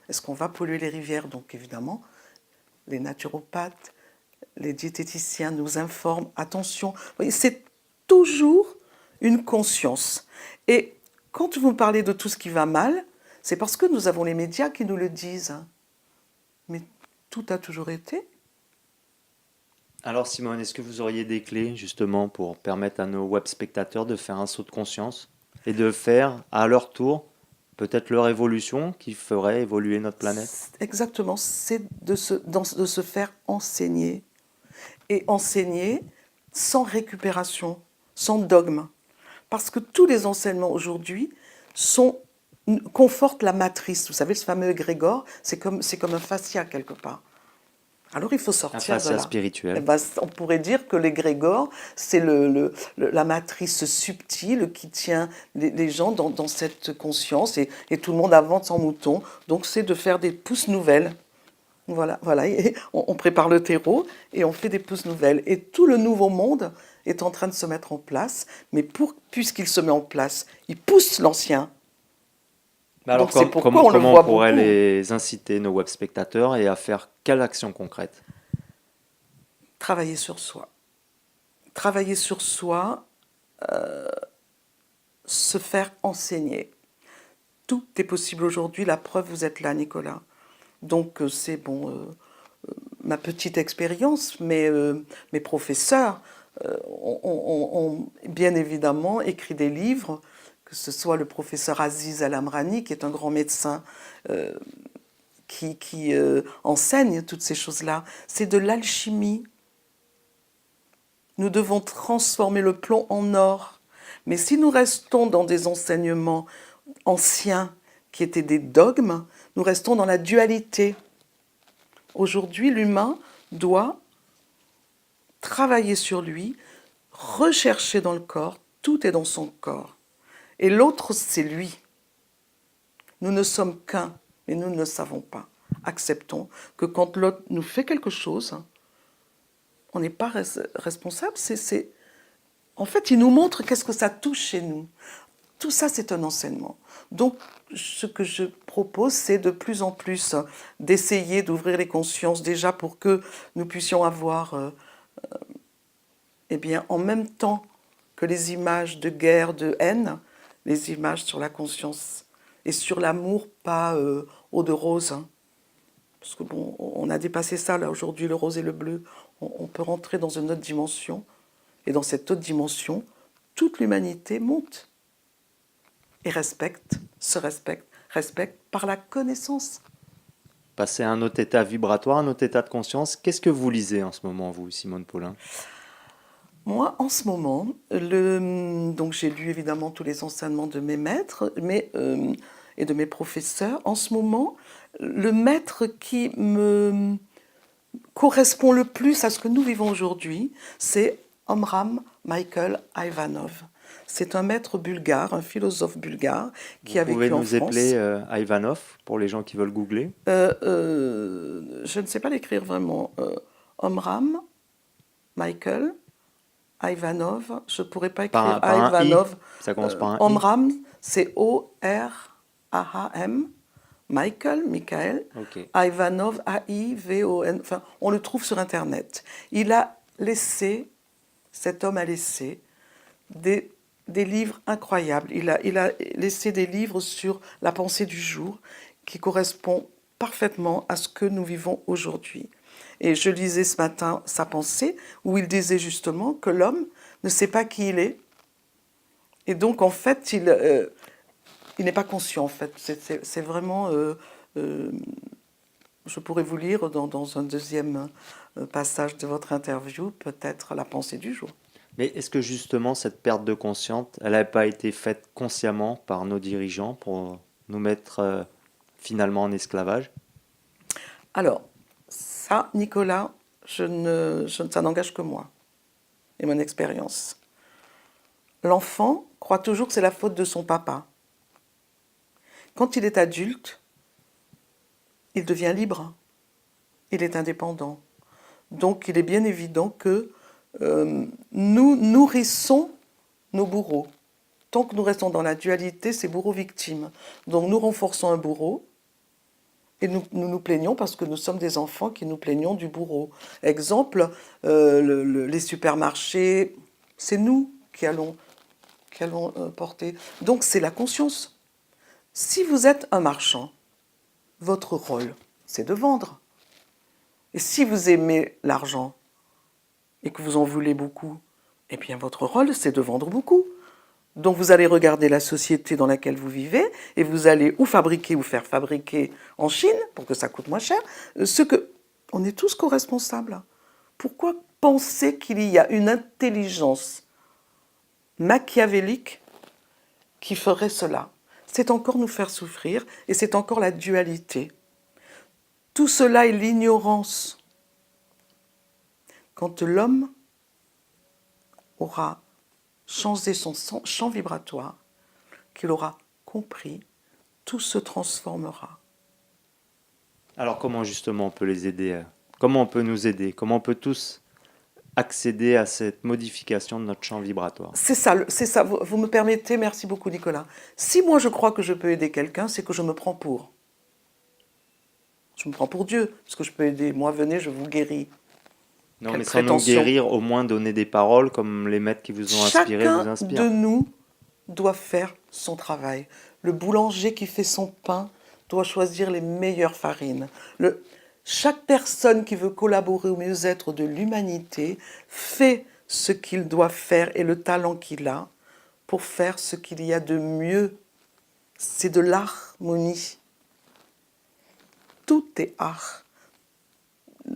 Est-ce qu'on va polluer les rivières? Donc évidemment, les naturopathes, les diététiciens nous informent, attention. Vous voyez, c'est toujours une conscience. Et quand vous me parlez de tout ce qui va mal, c'est parce que nous avons les médias qui nous le disent. Mais tout a toujours été. Alors Simone, est-ce que vous auriez des clés justement pour permettre à nos web spectateurs de faire un saut de conscience et de faire à leur tour peut-être leur évolution qui ferait évoluer notre planète? Exactement, c'est de se faire enseigner. Et enseigner sans récupération, sans dogme. Parce que tous les enseignements aujourd'hui confortent la matrice. Vous savez, ce fameux égrégore, c'est comme un fascia quelque part. Alors il faut Un sortir de fascia là. Eh spirituel. ben, on pourrait dire que l'égrégore, c'est la matrice subtile qui tient les gens dans cette conscience et tout le monde avance en mouton. Donc c'est de faire des pousses nouvelles. Voilà. Et on prépare le terreau et on fait des pousses nouvelles. Et tout le nouveau monde est en train de se mettre en place. Mais puisqu'il se met en place, il pousse l'ancien. Mais alors Donc c'est pourquoi on le comment on voit pourrait beaucoup. les inciter, nos web spectateurs, et à faire quelle action concrète? Travailler sur soi. Travailler sur soi, se faire enseigner. Tout est possible aujourd'hui. La preuve, vous êtes là, Nicolas. Donc c'est bon, ma petite expérience, mais mes professeurs ont bien évidemment écrit des livres, que ce soit le professeur Aziz Al-Amrani, qui est un grand médecin euh, qui enseigne toutes ces choses-là. C'est de l'alchimie. Nous devons transformer le plomb en or. Mais si nous restons dans des enseignements anciens qui étaient des dogmes, nous restons dans la dualité. Aujourd'hui, l'humain doit travailler sur lui, rechercher dans le corps, tout est dans son corps. Et l'autre, c'est lui. Nous ne sommes qu'un, mais nous ne le savons pas. Acceptons que quand l'autre nous fait quelque chose, on n'est pas responsable. En fait, il nous montre qu'est-ce que ça touche chez nous. Tout ça, c'est un enseignement. Donc, ce que je propose, c'est de plus en plus d'essayer d'ouvrir les consciences déjà pour que nous puissions avoir, eh bien, en même temps que les images de guerre, de haine, les images sur la conscience et sur l'amour, pas eau de rose. Hein. Parce que bon, on a dépassé ça là aujourd'hui, le rose et le bleu. On peut rentrer dans une autre dimension. Et dans cette autre dimension, toute l'humanité monte et respecte par la connaissance. Passer à un autre état vibratoire, un autre état de conscience. Qu'est-ce que vous lisez en ce moment, vous, Simone Paulin? Moi, en ce moment, donc j'ai lu évidemment tous les enseignements de mes maîtres et de mes professeurs. En ce moment, le maître qui me correspond le plus à ce que nous vivons aujourd'hui, c'est Omram Michael Ivanov. C'est un maître bulgare, un philosophe bulgare Vous qui a pouvez vécu en nous épeler France. Ivanov pour les gens qui veulent googler. Je ne sais pas l'écrire vraiment. Omram Michael Ivanov. Je ne pourrais pas écrire Par un I, Ivanov. ça commence par un I. Omram, c'est O-R-A-H-M. Michael, Ok. Ivanov, A-I-V-O-N. Enfin, on le trouve sur Internet. Il a laissé, cet homme a laissé des livres incroyables. Il a laissé des livres sur la pensée du jour qui correspond parfaitement à ce que nous vivons aujourd'hui. Et je lisais ce matin sa pensée où il disait justement que l'homme ne sait pas qui il est. Et donc, en fait, il n'est pas conscient, en fait. C'est vraiment... je pourrais vous lire dans un deuxième passage de votre interview, peut-être la pensée du jour. Mais est-ce que justement cette perte de conscience, elle n'a pas été faite consciemment par nos dirigeants pour nous mettre finalement en esclavage? Alors, ça, Nicolas, ça n'engage que moi et mon expérience. L'enfant croit toujours que c'est la faute de son papa. Quand il est adulte, il devient libre. il est indépendant. Donc il est bien évident que nous nourrissons nos bourreaux. Tant que nous restons dans la dualité, c'est bourreau-victime. Donc nous renforçons un bourreau et nous plaignons parce que nous sommes des enfants qui nous plaignons du bourreau. Exemple, les supermarchés, c'est nous qui allons porter. Donc c'est la conscience. Si vous êtes un marchand, votre rôle, c'est de vendre. Et si vous aimez l'argent et que vous en voulez beaucoup, eh bien votre rôle, c'est de vendre beaucoup. Donc vous allez regarder la société dans laquelle vous vivez et vous allez ou fabriquer ou faire fabriquer en Chine pour que ça coûte moins cher. On est tous co-responsables. Pourquoi penser qu'il y a une intelligence machiavélique qui ferait cela? C'est encore nous faire souffrir et c'est encore la dualité. Tout cela est l'ignorance. Quand l'homme aura changé son champ vibratoire, qu'il aura compris, tout se transformera. Alors comment justement on peut les aider? Comment on peut nous aider? Comment on peut tous accéder à cette modification de notre champ vibratoire? C'est ça. Vous me permettez, merci beaucoup Nicolas. Si moi je crois que je peux aider quelqu'un, c'est que je me prends pour. Je me prends pour Dieu, parce que je peux aider. Moi, venez, je vous guéris. Non, Quelle mais sans nous prétention. guérir, au moins donner des paroles comme les maîtres qui vous ont inspiré vous Chacun inspirent. de nous doit faire son travail. Le boulanger qui fait son pain doit choisir les meilleures farines. Chaque personne qui veut collaborer au mieux-être de l'humanité fait ce qu'il doit faire et le talent qu'il a pour faire ce qu'il y a de mieux. C'est de l'harmonie. Tout est art.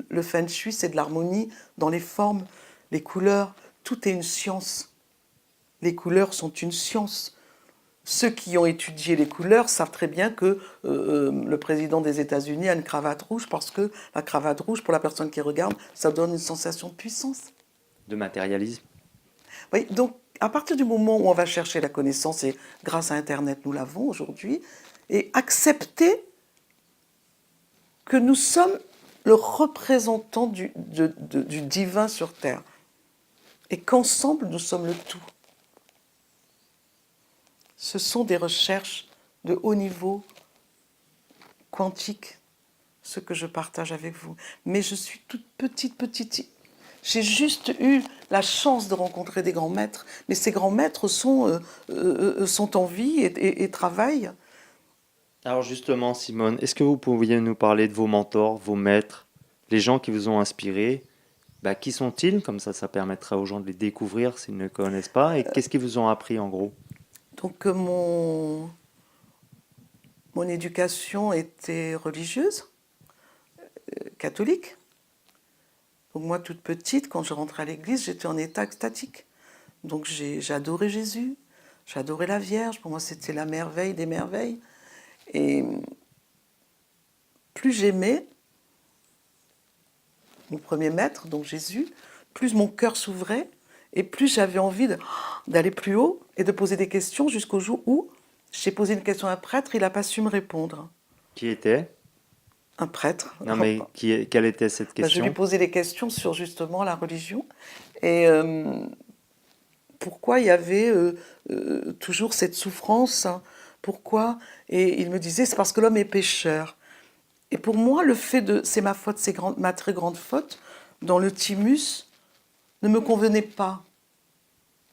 Le feng shui, c'est de l'harmonie dans les formes, les couleurs. Tout est une science. Les couleurs sont une science. Ceux qui ont étudié les couleurs savent très bien que le président des États-Unis a une cravate rouge parce que la cravate rouge, pour la personne qui regarde, ça donne une sensation de puissance. De matérialisme. Oui, donc à partir du moment où on va chercher la connaissance, et grâce à Internet nous l'avons aujourd'hui, et accepter que nous sommes le représentant du divin sur Terre et qu'ensemble nous sommes le tout. Ce sont des recherches de haut niveau, quantique, ce que je partage avec vous. Mais je suis toute petite. J'ai juste eu la chance de rencontrer des grands maîtres, mais ces grands maîtres sont en vie et travaillent. Alors justement, Simone, est-ce que vous pourriez nous parler de vos mentors, vos maîtres, les gens qui vous ont inspiré? Qui sont-ils? Comme ça permettra aux gens de les découvrir s'ils ne connaissent pas. Et qu'est-ce qu'ils vous ont appris en gros? Donc mon éducation était religieuse, catholique. Donc moi, toute petite, quand je rentrais à l'église, j'étais en état extatique. Donc j'adorais Jésus, j'adorais la Vierge. Pour moi, c'était la merveille des merveilles. Et plus j'aimais mon premier maître, donc Jésus, plus mon cœur s'ouvrait et plus j'avais envie d'aller plus haut et de poser des questions jusqu'au jour où j'ai posé une question à un prêtre, il n'a pas su me répondre. Qui était? Un prêtre. Non, mais quelle était cette Je question? lui posais des questions sur justement la religion et pourquoi il y avait toujours cette souffrance, hein, pourquoi? Et il me disait, c'est parce que l'homme est pécheur. Et pour moi, le fait de, c'est ma faute, c'est ma très grande faute, dans le thymus, ne me convenait pas.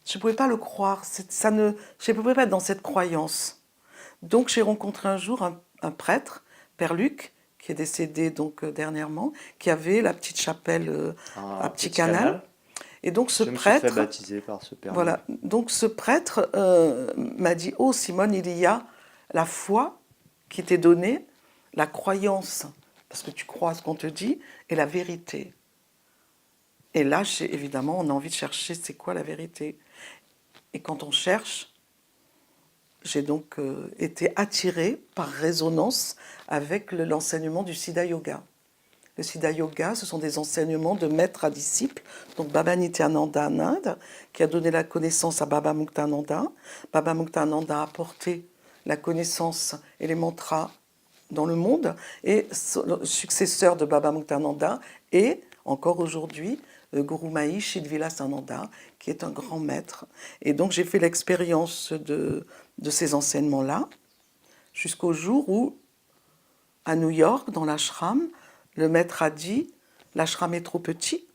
Je ne pouvais pas le croire, je ne pouvais pas être dans cette croyance. Donc j'ai rencontré un jour un prêtre, Père Luc, qui est décédé donc dernièrement, qui avait la petite chapelle à Petit Canal. Et donc ce prêtre, me suis fait baptiser par ce Père voilà, Luc. donc ce prêtre m'a dit, oh Simone, il y a la foi qui t'est donnée, la croyance, parce que tu crois à ce qu'on te dit, et la vérité. Et là, évidemment, on a envie de chercher c'est quoi la vérité. Et quand on cherche, j'ai donc été attirée par résonance avec l'enseignement du Siddha Yoga. Le Siddha Yoga, ce sont des enseignements de maître à disciple, donc Baba Nityananda en Inde, qui a donné la connaissance à Baba Muktananda. Baba Muktananda a apporté la connaissance et les mantras dans le monde, et le successeur de Baba Muktananda, et encore aujourd'hui, Guru Mahi Shidvilasananda, qui est un grand maître. Et donc j'ai fait l'expérience de ces enseignements-là, jusqu'au jour où, à New York, dans l'ashram, le maître a dit, l'ashram est trop petit,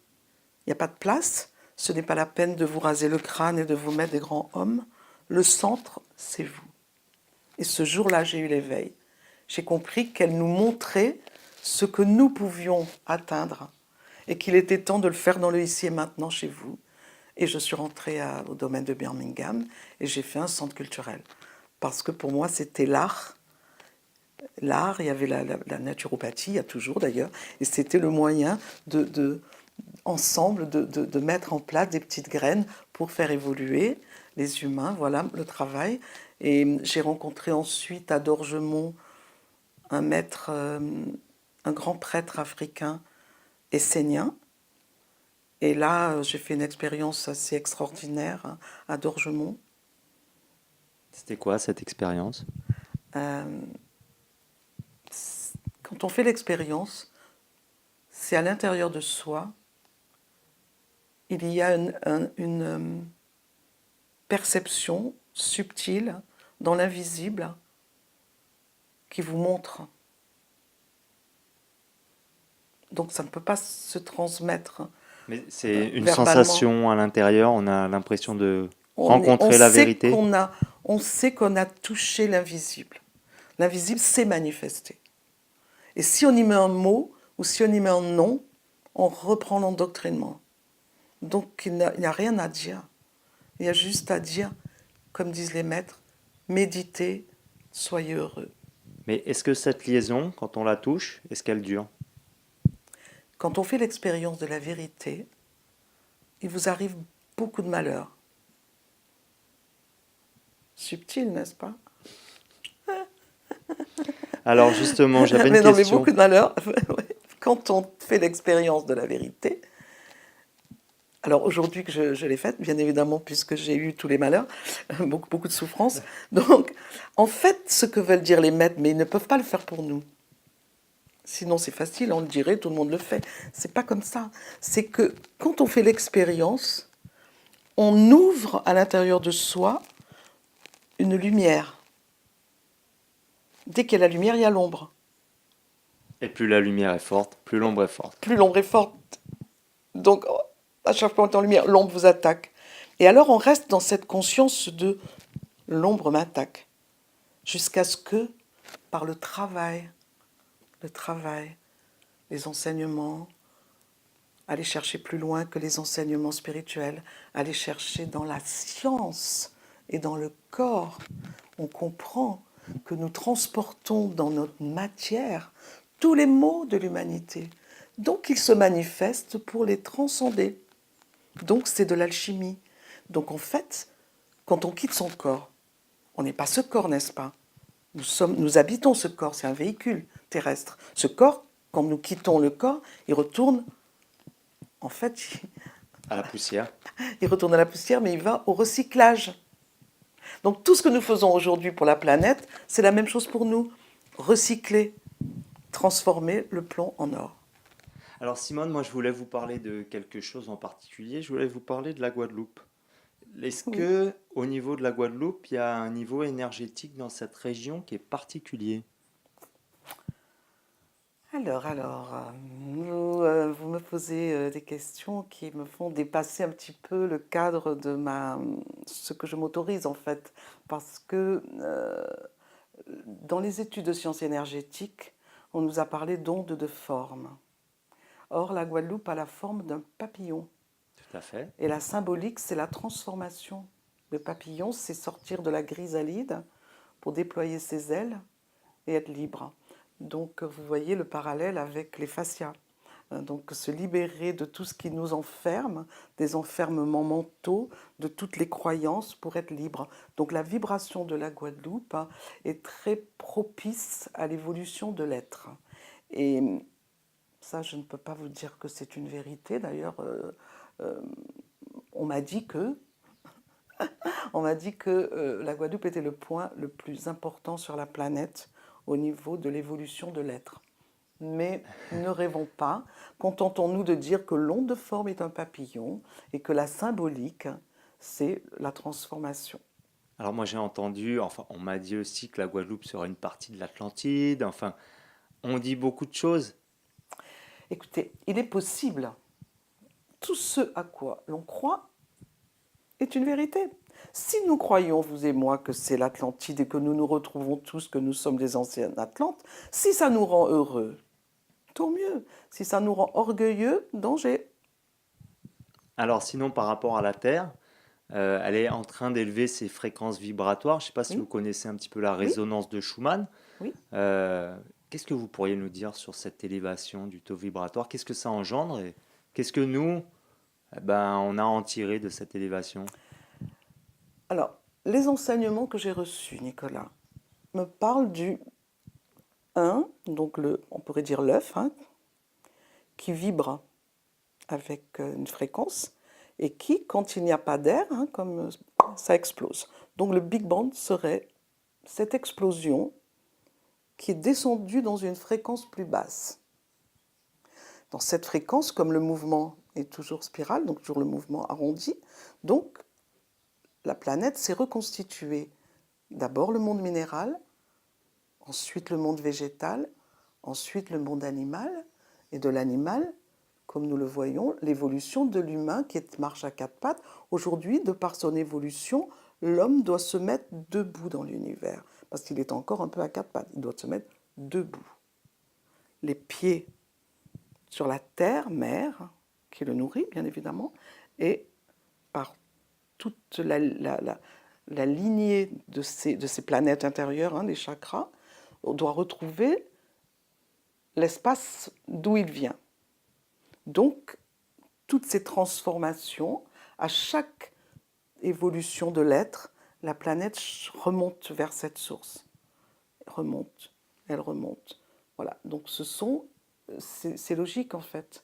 il n'y a pas de place, ce n'est pas la peine de vous raser le crâne et de vous mettre des grands hommes, le centre, c'est vous. Et ce jour-là, j'ai eu l'éveil. J'ai compris qu'elle nous montrait ce que nous pouvions atteindre et qu'il était temps de le faire dans le ici et maintenant chez vous. Et je suis rentrée au domaine de Birmingham et j'ai fait un centre culturel. Parce que pour moi, c'était l'art. L'art, il y avait la naturopathie, il y a toujours d'ailleurs, et c'était le moyen ensemble de mettre en place des petites graines pour faire évoluer les humains, voilà le travail. Et j'ai rencontré ensuite à Dorgemont un maître, un grand prêtre africain essénien. Et là, j'ai fait une expérience assez extraordinaire à Dorgemont. C'était quoi cette expérience? Euh, Quand on fait l'expérience, c'est à l'intérieur de soi, il y a une perception subtile dans l'invisible qui vous montre. Donc ça ne peut pas se transmettre Mais c'est une verbalement. sensation à l'intérieur, on a l'impression de On rencontrer la sait vérité. on sait qu'on a touché l'invisible. L'invisible s'est manifesté. Et si on y met un mot ou si on y met un nom, on reprend l'endoctrinement. Donc il n'y a rien à dire. Il y a juste à dire, comme disent les maîtres, méditez, soyez heureux. Mais est-ce que cette liaison, quand on la touche, est-ce qu'elle dure? Quand on fait l'expérience de la vérité, il vous arrive beaucoup de malheurs. Subtil, n'est-ce pas? Alors justement, j'avais une Mais non, mais question. beaucoup de malheurs. Quand on fait l'expérience de la vérité, alors aujourd'hui que je l'ai faite, bien évidemment, puisque j'ai eu tous les malheurs, beaucoup de souffrances. Donc, en fait, ce que veulent dire les maîtres, mais ils ne peuvent pas le faire pour nous. Sinon, c'est facile, on le dirait, tout le monde le fait. C'est pas comme ça. C'est que quand on fait l'expérience, on ouvre à l'intérieur de soi une lumière. Dès qu'il y a la lumière, il y a l'ombre. Et plus la lumière est forte, plus l'ombre est forte. Plus l'ombre est forte. Donc, à chaque fois qu'on est en lumière, l'ombre vous attaque. Et alors, on reste dans cette conscience de l'ombre m'attaque. Jusqu'à ce que, par le travail, les enseignements, aller chercher plus loin que les enseignements spirituels, aller chercher dans la science et dans le corps, on comprend que nous transportons dans notre matière tous les maux de l'humanité. Donc ils se manifestent pour les transcender. Donc c'est de l'alchimie. Donc en fait, quand on quitte son corps, on n'est pas ce corps, n'est-ce pas? Nous habitons ce corps, c'est un véhicule terrestre. Ce corps, quand nous quittons le corps, il retourne, en fait, À la poussière. il retourne à la poussière, mais il va au recyclage. Donc tout ce que nous faisons aujourd'hui pour la planète, c'est la même chose pour nous. Recycler, transformer le plomb en or. Alors Simone, moi je voulais vous parler de quelque chose en particulier. Je voulais vous parler de la Guadeloupe. Est-ce Oui. que au niveau de la Guadeloupe, il y a un niveau énergétique dans cette région qui est particulier? Vous me posez des questions qui me font dépasser un petit peu le cadre de ce que je m'autorise en fait, parce que dans les études de sciences énergétiques, on nous a parlé d'ondes de forme. Or, la Guadeloupe a la forme d'un papillon. Tout à fait. Et la symbolique, c'est la transformation. Le papillon, c'est sortir de la chrysalide pour déployer ses ailes et être libre. Donc, vous voyez le parallèle avec les fascias. Donc, se libérer de tout ce qui nous enferme, des enfermements mentaux, de toutes les croyances pour être libre. Donc, la vibration de la Guadeloupe est très propice à l'évolution de l'être. Et ça, je ne peux pas vous dire que c'est une vérité. D'ailleurs, on m'a dit que la Guadeloupe était le point le plus important sur la planète au niveau de l'évolution de l'être. Mais ne rêvons pas, contentons-nous de dire que l'onde de forme est un papillon et que la symbolique, c'est la transformation. Alors moi j'ai entendu, enfin on m'a dit aussi que la Guadeloupe serait une partie de l'Atlantide, enfin on dit beaucoup de choses. Écoutez, il est possible, tout ce à quoi l'on croit est une vérité. Si nous croyons, vous et moi, que c'est l'Atlantide et que nous nous retrouvons tous, que nous sommes des anciens Atlantes, si ça nous rend heureux, tant mieux. Si ça nous rend orgueilleux, danger. Alors sinon par rapport à la Terre, elle est en train d'élever ses fréquences vibratoires. Je ne sais pas si vous Oui, connaissez un petit peu la oui, résonance de Schumann. oui. Euh, Qu'est-ce que vous pourriez nous dire sur cette élévation du taux vibratoire? Qu'est-ce que ça engendre et qu'est-ce que nous, on a à en tirer de cette élévation? Alors, les enseignements que j'ai reçus, Nicolas, me parlent du 1, donc on pourrait dire l'œuf, hein, qui vibre avec une fréquence et qui, quand il n'y a pas d'air, hein, comme ça explose. Donc le Big Bang serait cette explosion qui est descendue dans une fréquence plus basse. Dans cette fréquence, comme le mouvement est toujours spiral, donc toujours le mouvement arrondi, donc la planète s'est reconstituée. D'abord le monde minéral, ensuite le monde végétal, ensuite le monde animal, et de l'animal, comme nous le voyons, l'évolution de l'humain qui marche à quatre pattes. Aujourd'hui, de par son évolution, l'homme doit se mettre debout dans l'univers, parce qu'il est encore un peu à quatre pattes, il doit se mettre debout. Les pieds sur la terre, mère, qui le nourrit, bien évidemment, et par toute la lignée de ces planètes intérieures, hein, des chakras, on doit retrouver l'espace d'où il vient. Donc, toutes ces transformations, à chaque évolution de l'être, la planète remonte vers cette source. Remonte, elle remonte. Voilà, donc c'est logique en fait.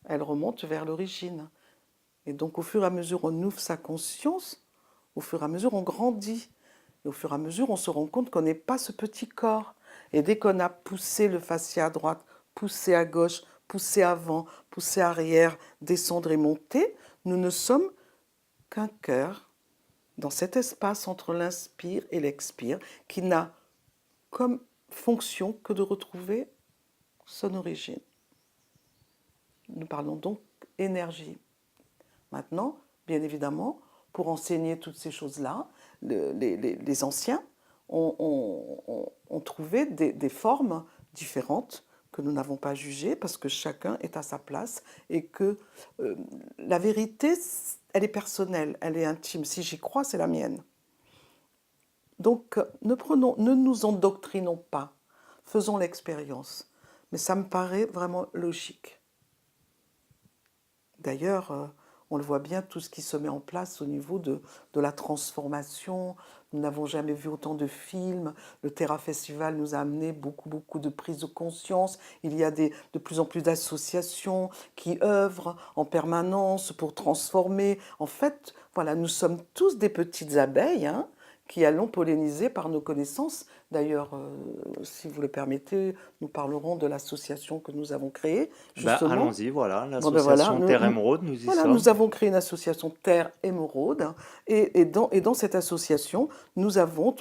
Elle remonte vers l'origine. Et donc, au fur et à mesure, on ouvre sa conscience, au fur et à mesure, on grandit. Et au fur et à mesure, on se rend compte qu'on n'est pas ce petit corps. Et dès qu'on a poussé le fascia à droite, poussé à gauche, poussé avant, poussé arrière, descendre et monter, nous ne sommes qu'un cœur dans cet espace entre l'inspire et l'expire qui n'a comme fonction que de retrouver son origine. Nous parlons donc énergie. Maintenant, bien évidemment, pour enseigner toutes ces choses-là, les anciens ont trouvé des formes différentes que nous n'avons pas jugées parce que chacun est à sa place et que la vérité, elle est personnelle, elle est intime. Si j'y crois, c'est la mienne. Donc, ne nous endoctrinons pas, faisons l'expérience. Mais ça me paraît vraiment logique. D'ailleurs, on le voit bien, tout ce qui se met en place au niveau de la transformation. Nous n'avons jamais vu autant de films. Le Terra Festival nous a amené beaucoup, beaucoup de prise de conscience. Il y a de plus en plus d'associations qui œuvrent en permanence pour transformer. En fait, voilà, nous sommes tous des petites abeilles, hein, qui allons polliniser par nos connaissances. D'ailleurs, si vous le permettez, nous parlerons de l'association que nous avons créée, justement. Allons-y, voilà, Bon ben voilà, l'association Terre Émeraude, nous y voilà, sommes. nous avons créé une association Terre Émeraude et dans cette association, nous avons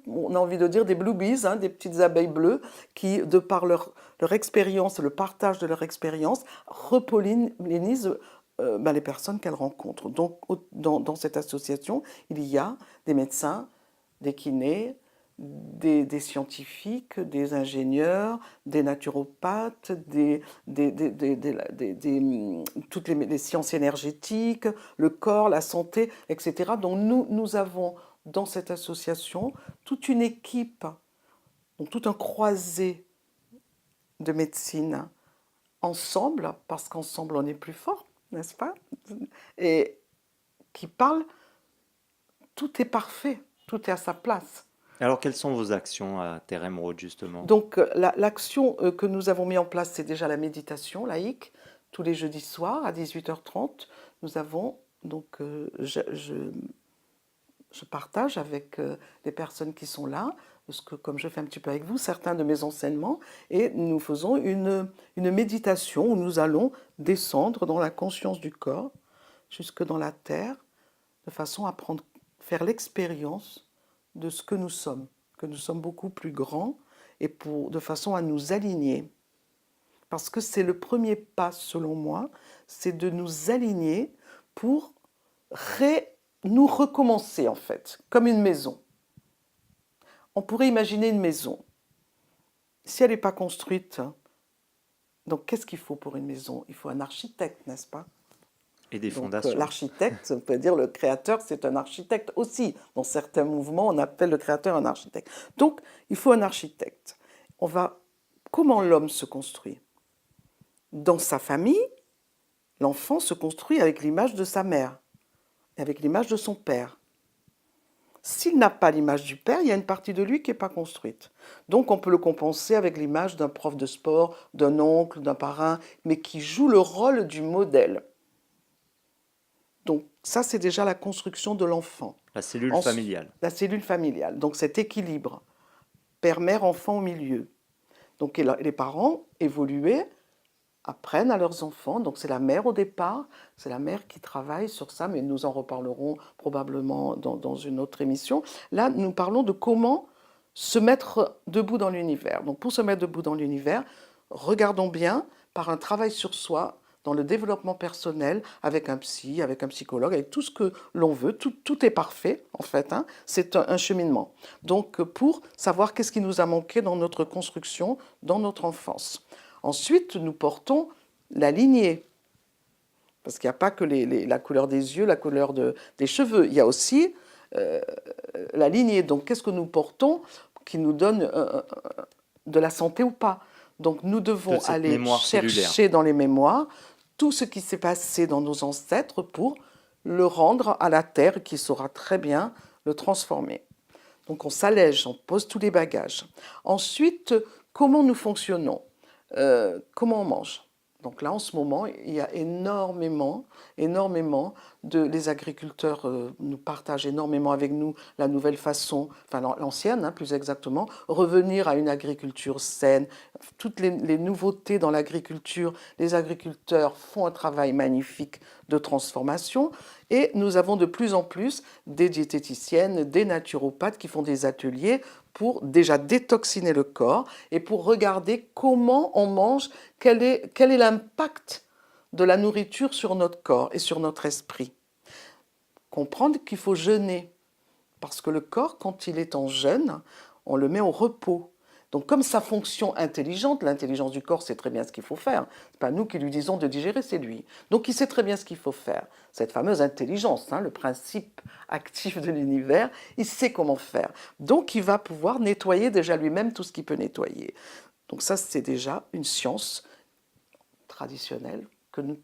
on a envie de dire des bluebees, hein, des petites abeilles bleues qui, de par leur expérience, le partage de leur expérience, repollinisent les personnes qu'elles rencontrent. Donc dans cette association, il y a des médecins, des kinés, des scientifiques, des ingénieurs, des naturopathes, toutes les sciences énergétiques, le corps, la santé, etc. Donc nous avons dans cette association toute une équipe, donc tout un croisé de médecine ensemble, parce qu'ensemble on est plus fort, n'est-ce pas? Et qui parle, tout est parfait, tout est à sa place. Alors, quelles sont vos actions à Terre Émeraude, justement? Donc l'action que nous avons mis en place, c'est déjà la méditation laïque. Tous les jeudis soirs à 18h30, nous avons donc je partage avec les personnes qui sont là, parce que comme je fais un petit peu avec vous, certains de mes enseignements, et nous faisons une méditation où nous allons descendre dans la conscience du corps, jusque dans la terre, de façon à faire l'expérience de ce que nous sommes beaucoup plus grands, et de façon à nous aligner. Parce que c'est le premier pas, selon moi, c'est de nous aligner pour nous recommencer, en fait, comme une maison. On pourrait imaginer une maison. Si elle n'est pas construite, donc qu'est-ce qu'il faut pour une maison? Il faut un architecte, n'est-ce pas? Et des Donc fondations. l'architecte, on peut dire le créateur, c'est un architecte aussi. Dans certains mouvements, on appelle le créateur un architecte. Donc il faut un architecte. Comment l'homme se construit? Dans sa famille, l'enfant se construit avec l'image de sa mère et avec l'image de son père. S'il n'a pas l'image du père, il y a une partie de lui qui n'est pas construite. Donc on peut le compenser avec l'image d'un prof de sport, d'un oncle, d'un parrain, mais qui joue le rôle du modèle. Donc ça, c'est déjà la construction de l'enfant. La cellule familiale. La cellule familiale, donc cet équilibre. Père, mère, enfant au milieu. Donc les parents, évolués, apprennent à leurs enfants. Donc c'est la mère au départ, c'est la mère qui travaille sur ça, mais nous en reparlerons probablement dans une autre émission. Là, nous parlons de comment se mettre debout dans l'univers. Donc pour se mettre debout dans l'univers, regardons bien par un travail sur soi, dans le développement personnel, avec un psy, avec un psychologue, avec tout ce que l'on veut. Tout est parfait, en fait. Hein. C'est un cheminement. Donc pour savoir qu'est-ce qui nous a manqué dans notre construction, dans notre enfance. Ensuite, nous portons la lignée. Parce qu'il n'y a pas que la couleur des yeux, la couleur des cheveux. Il y a aussi la lignée. Donc, qu'est-ce que nous portons qui nous donne de la santé ou pas? Donc, nous devons aller chercher dans les mémoires tout ce qui s'est passé dans nos ancêtres pour le rendre à la terre qui saura très bien le transformer. Donc, on s'allège, on pose tous les bagages. Ensuite, comment nous fonctionnons? Comment on mange? Donc là, en ce moment, il y a énormément les agriculteurs nous partagent énormément avec nous la nouvelle façon, enfin l'ancienne, hein, plus exactement, revenir à une agriculture saine, toutes les nouveautés dans l'agriculture. Les agriculteurs font un travail magnifique de transformation et nous avons de plus en plus des diététiciennes, des naturopathes qui font des ateliers pour déjà détoxiner le corps et pour regarder comment on mange, quel est l'impact de la nourriture sur notre corps et sur notre esprit. Comprendre qu'il faut jeûner, parce que le corps, quand il est en jeûne, on le met au repos. Donc comme sa fonction intelligente, l'intelligence du corps sait très bien ce qu'il faut faire. Ce n'est pas nous qui lui disons de digérer, c'est lui. Donc il sait très bien ce qu'il faut faire. Cette fameuse intelligence, hein, le principe actif de l'univers, il sait comment faire. Donc il va pouvoir nettoyer déjà lui-même tout ce qu'il peut nettoyer. Donc ça, c'est déjà une science traditionnelle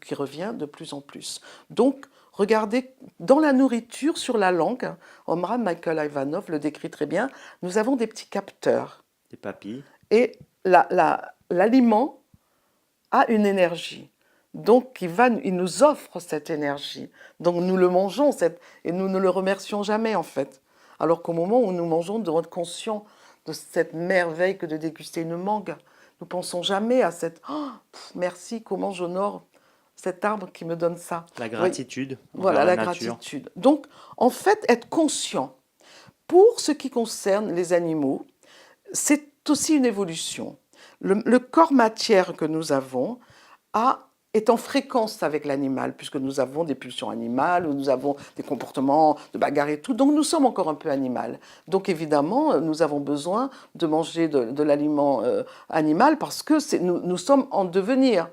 qui revient de plus en plus. Donc regardez, dans la nourriture, sur la langue, Omran Michael Ivanov le décrit très bien, nous avons des petits capteurs. Des papilles. Et l'aliment a une énergie. Donc, il nous offre cette énergie. Donc, nous le mangeons et nous ne le remercions jamais, en fait. Alors qu'au moment où nous mangeons, de être conscient de cette merveille que de déguster une mangue, nous pensons jamais à cette merci, comment j'honore cet arbre qui me donne ça. La gratitude. Voilà, la gratitude. Donc, en fait, être conscient. Pour ce qui concerne les animaux, c'est aussi une évolution. Le corps matière que nous avons est en fréquence avec l'animal, puisque nous avons des pulsions animales, ou nous avons des comportements de bagarre et tout, donc nous sommes encore un peu animal. Donc évidemment, nous avons besoin de manger de l'aliment animal parce que nous sommes en devenir.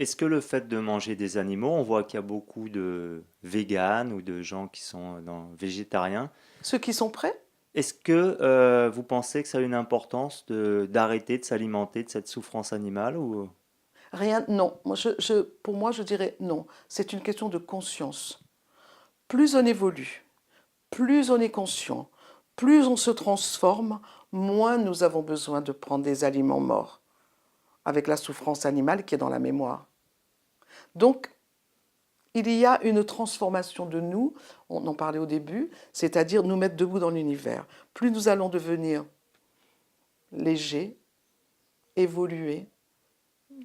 Est-ce que le fait de manger des animaux, on voit qu'il y a beaucoup de véganes ou de gens qui sont végétariens. Ceux qui sont prêts? Est-ce que vous pensez que ça a une importance d'arrêter de s'alimenter de cette souffrance animale ou... Rien, non. Pour moi, je dirais non. C'est une question de conscience. Plus on évolue, plus on est conscient, plus on se transforme, moins nous avons besoin de prendre des aliments morts, avec la souffrance animale qui est dans la mémoire. Donc, il y a une transformation de nous, on en parlait au début, c'est-à-dire nous mettre debout dans l'univers. Plus nous allons devenir légers, évoluer,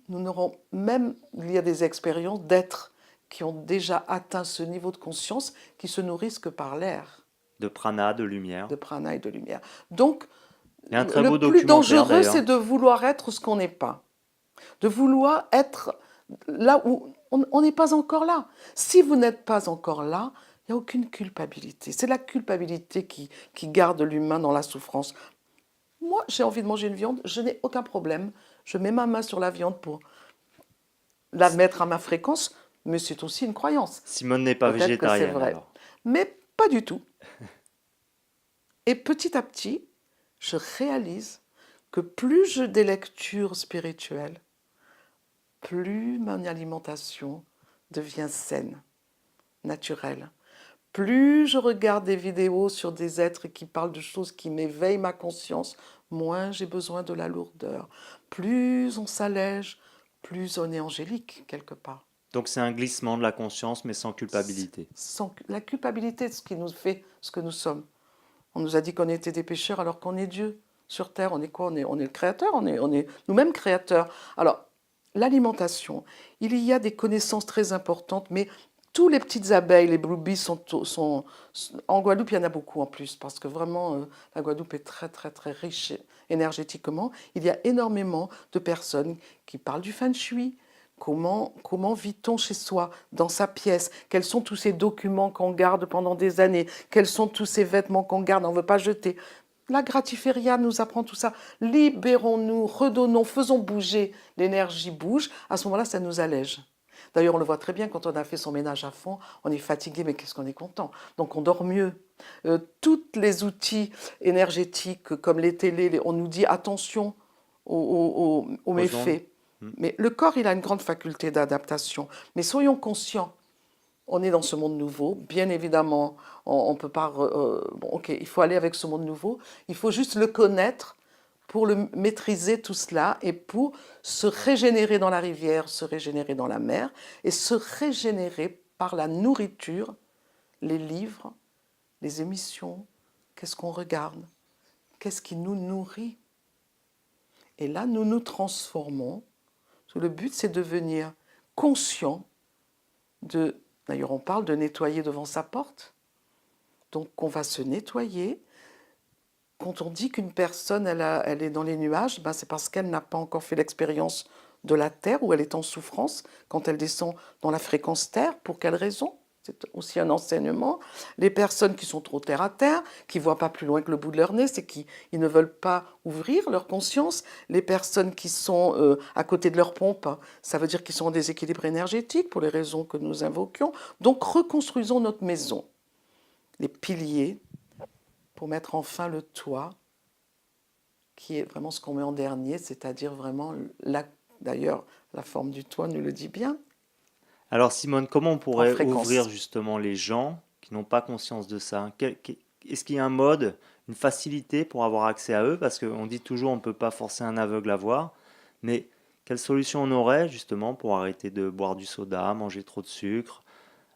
nous n'aurons même, il y a des expériences d'êtres qui ont déjà atteint ce niveau de conscience qui se nourrissent que par l'air, De prana, de lumière. de prana et de lumière. Donc, Il y a un très le beau plus documentaire dangereux, d'ailleurs. c'est de vouloir être ce qu'on n'est pas. De vouloir être là où on n'est pas encore là. Si vous n'êtes pas encore là, il n'y a aucune culpabilité. C'est la culpabilité qui garde l'humain dans la souffrance. Moi, j'ai envie de manger une viande, je n'ai aucun problème. Je mets ma main sur la viande pour la mettre à ma fréquence, mais c'est aussi une croyance. Simone n'est pas Peut-être que c'est végétarienne vrai. alors. Mais pas du tout. Et petit à petit, je réalise que plus j'ai des lectures spirituelles, plus mon alimentation devient saine, naturelle. Plus je regarde des vidéos sur des êtres qui parlent de choses qui m'éveillent ma conscience, moins j'ai besoin de la lourdeur. Plus on s'allège, plus on est angélique quelque part. Donc c'est un glissement de la conscience mais sans culpabilité. La culpabilité de ce qui nous fait ce que nous sommes. On nous a dit qu'on était des pécheurs alors qu'on est Dieu. Sur Terre, on est quoi? On est le créateur, on est nous-mêmes créateurs. Alors, l'alimentation, il y a des connaissances très importantes, mais tous les petites abeilles, les bluebees sont... En Guadeloupe, il y en a beaucoup en plus, parce que vraiment, la Guadeloupe est très, très, très riche énergétiquement. Il y a énormément de personnes qui parlent du feng shui. Comment vit-on chez soi, dans sa pièce? Quels sont tous ces documents qu'on garde pendant des années? Quels sont tous ces vêtements qu'on garde, on ne veut pas jeter? La gratiféria nous apprend tout ça. Libérons-nous, redonnons, faisons bouger. L'énergie bouge. À ce moment-là, ça nous allège. D'ailleurs, on le voit très bien quand on a fait son ménage à fond, on est fatigué, mais qu'est-ce qu'on est content. Donc on dort mieux. Tous les outils énergétiques, comme les télés, on nous dit attention aux méfaits. Mais le corps, il a une grande faculté d'adaptation. Mais soyons conscients, on est dans ce monde nouveau. Bien évidemment, on peut pas... bon, ok, il faut aller avec ce monde nouveau. Il faut juste le connaître pour le maîtriser tout cela et pour se régénérer dans la rivière, se régénérer dans la mer et se régénérer par la nourriture, les livres, les émissions, qu'est-ce qu'on regarde, qu'est-ce qui nous nourrit. Et là, nous nous transformons. Le but, c'est de devenir conscient de... D'ailleurs, on parle de nettoyer devant sa porte. Donc, on va se nettoyer. Quand on dit qu'une personne, elle est dans les nuages, ben c'est parce qu'elle n'a pas encore fait l'expérience de la Terre, où elle est en souffrance. Quand elle descend dans la fréquence Terre, pour quelle raison? C'est aussi un enseignement. Les personnes qui sont trop terre à terre, qui ne voient pas plus loin que le bout de leur nez, c'est qu'ils ne veulent pas ouvrir leur conscience. Les personnes qui sont à côté de leur pompe, ça veut dire qu'ils sont en déséquilibre énergétique pour les raisons que nous invoquions. Donc reconstruisons notre maison. Les piliers pour mettre enfin le toit, qui est vraiment ce qu'on met en dernier, c'est-à-dire vraiment, d'ailleurs, la forme du toit nous le dit bien. Alors Simone, comment on pourrait fréquence. ouvrir justement les gens qui n'ont pas conscience de ça? Est-ce qu'il y a un mode, une facilité pour avoir accès à eux? Parce qu'on dit toujours on ne peut pas forcer un aveugle à voir, mais quelle solution on aurait justement pour arrêter de boire du soda, manger trop de sucre,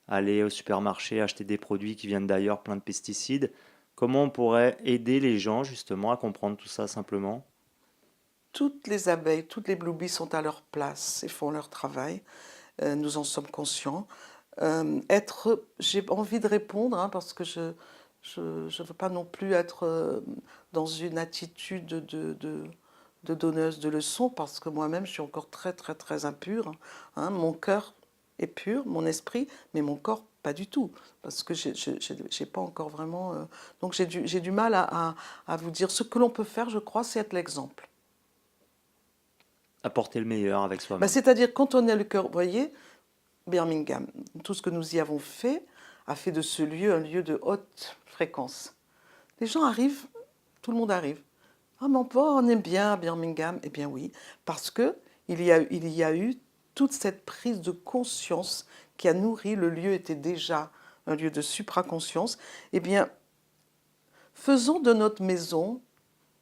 aller au supermarché, acheter des produits qui viennent d'ailleurs plein de pesticides? Comment on pourrait aider les gens justement à comprendre tout ça simplement? Toutes les abeilles, toutes les bluebees sont à leur place et font leur travail. Nous en sommes conscients. J'ai envie de répondre, hein, parce que je ne veux pas non plus être dans une attitude de donneuse de leçons, parce que moi-même, je suis encore très, très, très impure. Hein. Mon cœur est pur, mon esprit, mais mon corps, pas du tout, parce que j'ai pas encore vraiment... donc j'ai du mal à vous dire. Ce que l'on peut faire, je crois, c'est être l'exemple. Apporter le meilleur avec Bah, soi-même. c'est-à-dire, quand on a le cœur, vous voyez, Birmingham, tout ce que nous y avons fait a fait de ce lieu un lieu de haute fréquence. Les gens arrivent, tout le monde arrive. Ah, mon pauvre, on aime bien Birmingham. Eh bien oui, parce que il y a eu toute cette prise de conscience qui a nourri, le lieu était déjà un lieu de supraconscience. Eh bien, faisons de notre maison,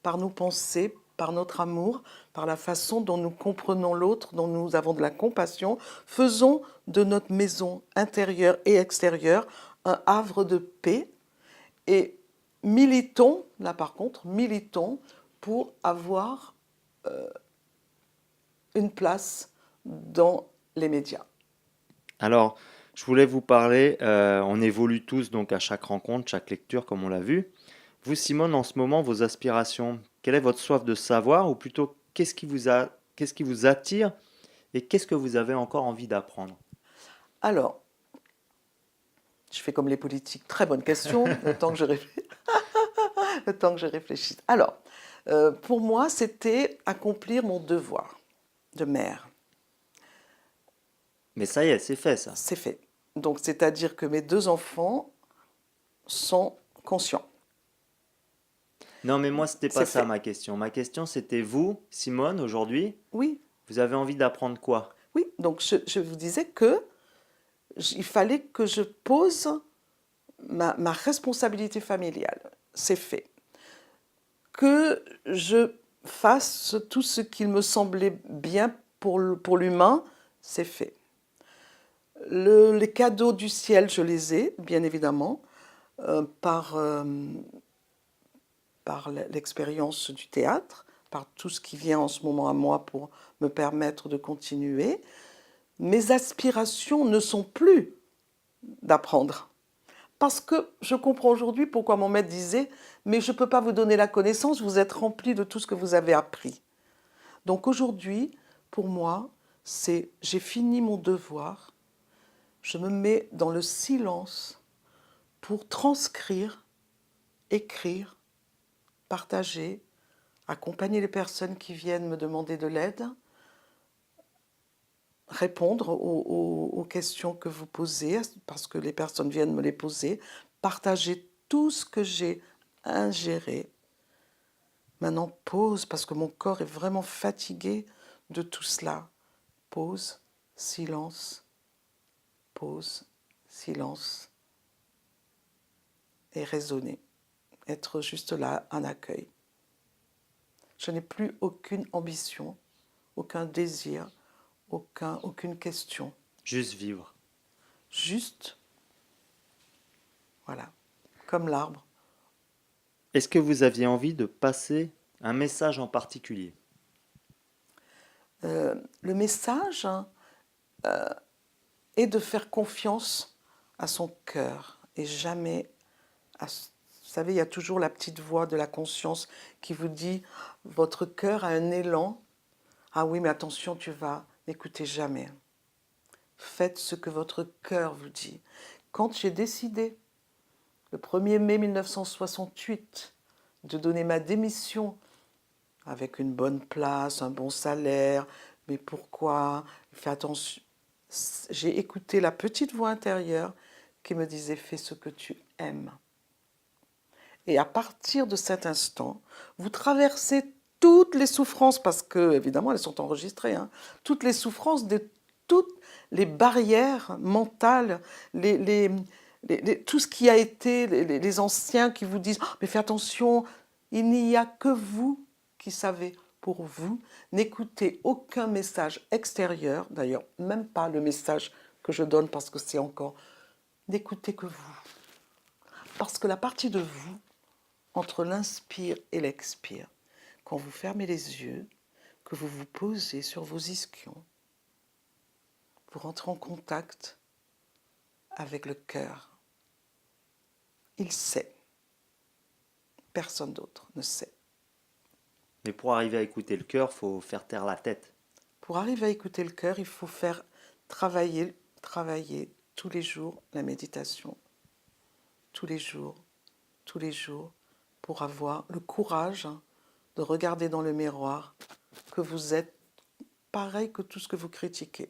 par nos pensées, par notre amour, par la façon dont nous comprenons l'autre, dont nous avons de la compassion. Faisons de notre maison intérieure et extérieure un havre de paix et militons, là par contre, militons pour avoir une place dans les médias. Alors, je voulais vous parler, on évolue tous donc à chaque rencontre, chaque lecture, comme on l'a vu. Vous, Simone, en ce moment, vos aspirations, quelle est votre soif de savoir, ou plutôt qu'est-ce qui vous attire et qu'est-ce que vous avez encore envie d'apprendre? Alors, je fais comme les politiques, très bonne question, le temps que je, le temps que je réfléchisse. Alors, pour moi, c'était accomplir mon devoir de mère. Mais ça y est, c'est fait ça. C'est fait. Donc, c'est-à-dire que mes deux enfants sont conscients. Non, mais moi, c'était pas C'est ça fait. ma question. Ma question, c'était vous, Simone, aujourd'hui, Oui, vous avez envie d'apprendre quoi? oui. Donc, je vous disais que il fallait que je pose ma responsabilité familiale. C'est fait. Que je fasse tout ce qu'il me semblait bien pour l'humain, c'est fait. Les cadeaux du ciel, je les ai, bien évidemment, par l'expérience du théâtre, par tout ce qui vient en ce moment à moi pour me permettre de continuer. Mes aspirations ne sont plus d'apprendre. Parce que je comprends aujourd'hui pourquoi mon maître disait « Mais je ne peux pas vous donner la connaissance, vous êtes rempli de tout ce que vous avez appris. » Donc aujourd'hui, pour moi, c'est j'ai fini mon devoir, je me mets dans le silence pour transcrire, écrire, partager, accompagner les personnes qui viennent me demander de l'aide, répondre aux questions que vous posez, parce que les personnes viennent me les poser, partager tout ce que j'ai ingéré. Maintenant, pause, parce que mon corps est vraiment fatigué de tout cela. Pause, silence, pause, silence, et raisonner. Être juste là, un accueil. Je n'ai plus aucune ambition, aucun désir, aucune question. Juste vivre. Juste, voilà, comme l'arbre. Est-ce que vous aviez envie de passer un message en particulier? Le message est de faire confiance à son cœur et jamais à... Vous savez, il y a toujours la petite voix de la conscience qui vous dit « Votre cœur a un élan. Ah oui, mais attention, tu vas... » N'écoutez jamais. Faites ce que votre cœur vous dit. Quand j'ai décidé, le 1er mai 1968, de donner ma démission avec une bonne place, un bon salaire, mais pourquoi? Fais attention. J'ai écouté la petite voix intérieure qui me disait « Fais ce que tu aimes ». Et à partir de cet instant, vous traversez toutes les souffrances, parce que, évidemment, elles sont enregistrées, hein, toutes les souffrances, toutes les barrières mentales, tout ce qui a été, les anciens qui vous disent « Mais fais attention, il n'y a que vous qui savez pour vous. N'écoutez aucun message extérieur, d'ailleurs, même pas le message que je donne parce que c'est encore... N'écoutez que vous. Parce que la partie de vous, entre l'inspire et l'expire, quand vous fermez les yeux, que vous vous posez sur vos ischions, vous rentrez en contact avec le cœur. Il sait. Personne d'autre ne sait. Mais pour arriver à écouter le cœur, faut faire taire la tête. Pour arriver à écouter le cœur, il faut faire travailler tous les jours la méditation. Tous les jours, pour avoir le courage de regarder dans le miroir que vous êtes pareil que tout ce que vous critiquez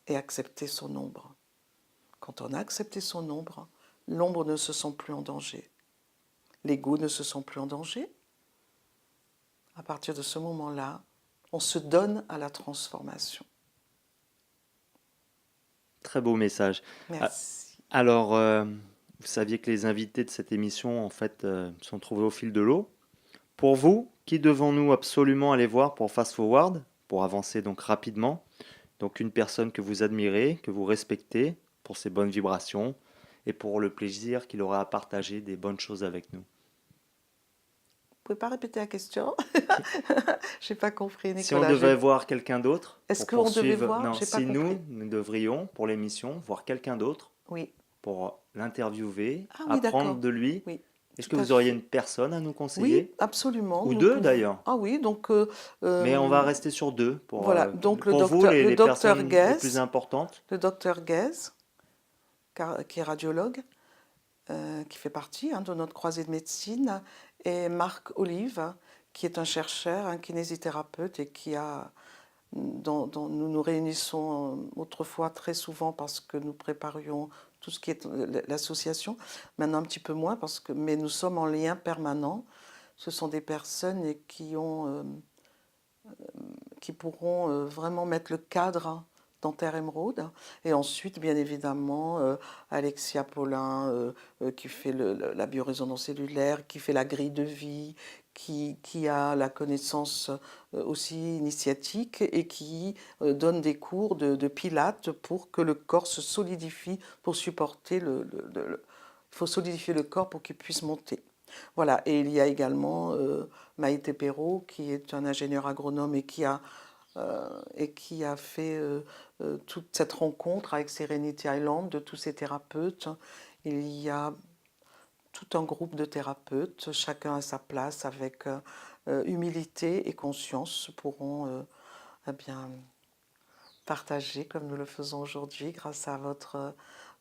et accepter son ombre. Quand on a accepté son ombre, l'ombre ne se sent plus en danger. L'ego ne se sent plus en danger. À partir de ce moment-là, on se donne à la transformation. Très beau message. Ah, Merci. alors, vous saviez que les invités de cette émission, en fait, sont trouvés au fil de l'eau. Pour vous, qui devons-nous absolument aller voir pour Fast Forward, pour avancer donc rapidement? Donc une personne que vous admirez, que vous respectez pour ses bonnes vibrations et pour le plaisir qu'il aura à partager des bonnes choses avec nous. Vous pouvez pas répéter la question? Qui- J'ai pas compris, Si on Nicolas. devait voir quelqu'un d'autre Est-ce pour qu'on devait poursuivre, voir? non, J'ai pas si compris. nous devrions, pour l'émission, voir quelqu'un d'autre Oui. pour l'interviewer, Ah oui, apprendre d'accord. de lui, Oui, est-ce tout que à vous auriez fait. une personne à nous Oui, conseiller? absolument. Ou Nous deux pouvons. d'ailleurs? Ah oui, donc Mais on va euh, rester sur deux voilà. Donc pour vous, le les docteur personnes les plus Guez, importantes. le docteur Guez, qui est radiologue, qui fait partie de notre croisée de médecine, et Marc Olive, qui est un chercheur, un kinésithérapeute et qui a dont nous nous réunissons autrefois très souvent parce que nous préparions tout ce qui est l'association, maintenant un petit peu moins mais nous sommes en lien permanent. Ce sont des personnes qui pourront vraiment mettre le cadre dans Terre Émeraude. Et ensuite, bien évidemment, Alexia Paulin, qui fait la biorésonance cellulaire, qui fait la grille de vie, qui a la connaissance aussi initiatique et qui donne des cours de pilates pour que le corps se solidifie, pour supporter il faut solidifier le corps pour qu'il puisse monter. Voilà, et il y a également Maïté Perrault, qui est un ingénieur agronome et qui a fait toute cette rencontre avec Serenity Island de tous ces thérapeutes. Il y a tout un groupe de thérapeutes, chacun à sa place, avec humilité et conscience, pourront eh bien, partager comme nous le faisons aujourd'hui grâce à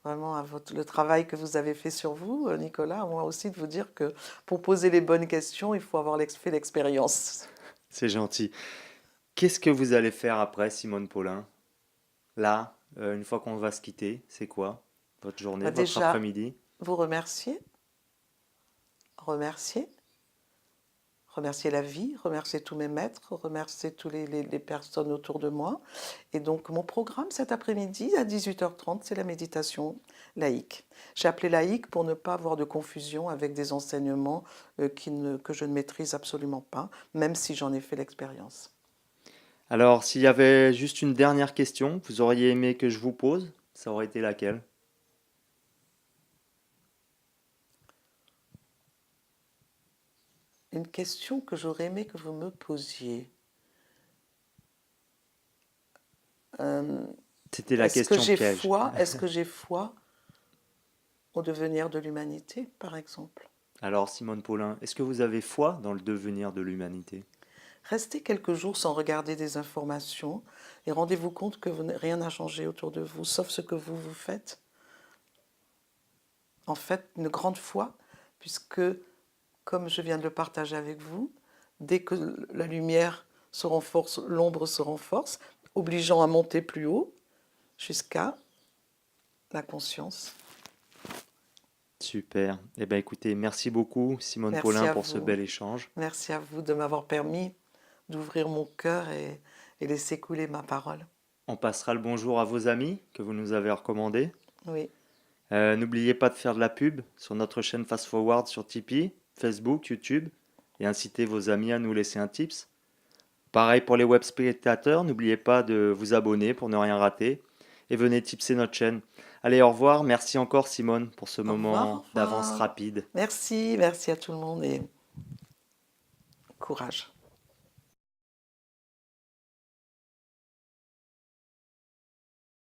vraiment le travail que vous avez fait sur vous, Nicolas. Moi aussi de vous dire que pour poser les bonnes questions, il faut avoir fait l'expérience. C'est gentil. Qu'est-ce que vous allez faire après, Simone Paulin? Là, une fois qu'on va se quitter, c'est quoi? Votre journée, Bah, votre déjà, après-midi? vous remercier, remercier la vie, remercier tous mes maîtres, remercier toutes les personnes autour de moi. Et donc, mon programme cet après-midi, à 18h30, c'est la méditation laïque. J'ai appelé laïque pour ne pas avoir de confusion avec des enseignements que je ne maîtrise absolument pas, même si j'en ai fait l'expérience. Alors, s'il y avait juste une dernière question que vous auriez aimé que je vous pose, ça aurait été laquelle? Une question que j'aurais aimé que vous me posiez. Euh, C'était la question piège. Est-ce que j'ai foi au devenir de l'humanité, par exemple? Alors, Simone Paulin, est-ce que vous avez foi dans le devenir de l'humanité? Restez quelques jours sans regarder des informations et rendez-vous compte que rien n'a changé autour de vous, sauf ce que vous faites. En fait, une grande foi, puisque, comme je viens de le partager avec vous, dès que la lumière se renforce, l'ombre se renforce, obligeant à monter plus haut jusqu'à la conscience. Super. Eh bien, écoutez, merci beaucoup, Simone Merci Paulin, à pour ce vous. bel échange. Merci à vous de m'avoir permis d'ouvrir mon cœur et laisser couler ma parole. On passera le bonjour à vos amis que vous nous avez recommandés. Oui, N'oubliez pas de faire de la pub sur notre chaîne Fast Forward sur Tipeee, Facebook, YouTube et incitez vos amis à nous laisser un tips. Pareil pour les web spectateurs, n'oubliez pas de vous abonner pour ne rien rater et venez tipser notre chaîne. Allez, au revoir. Merci encore Simone pour ce au revoir, moment au d'avance revoir. rapide. Merci, merci à tout le monde et courage.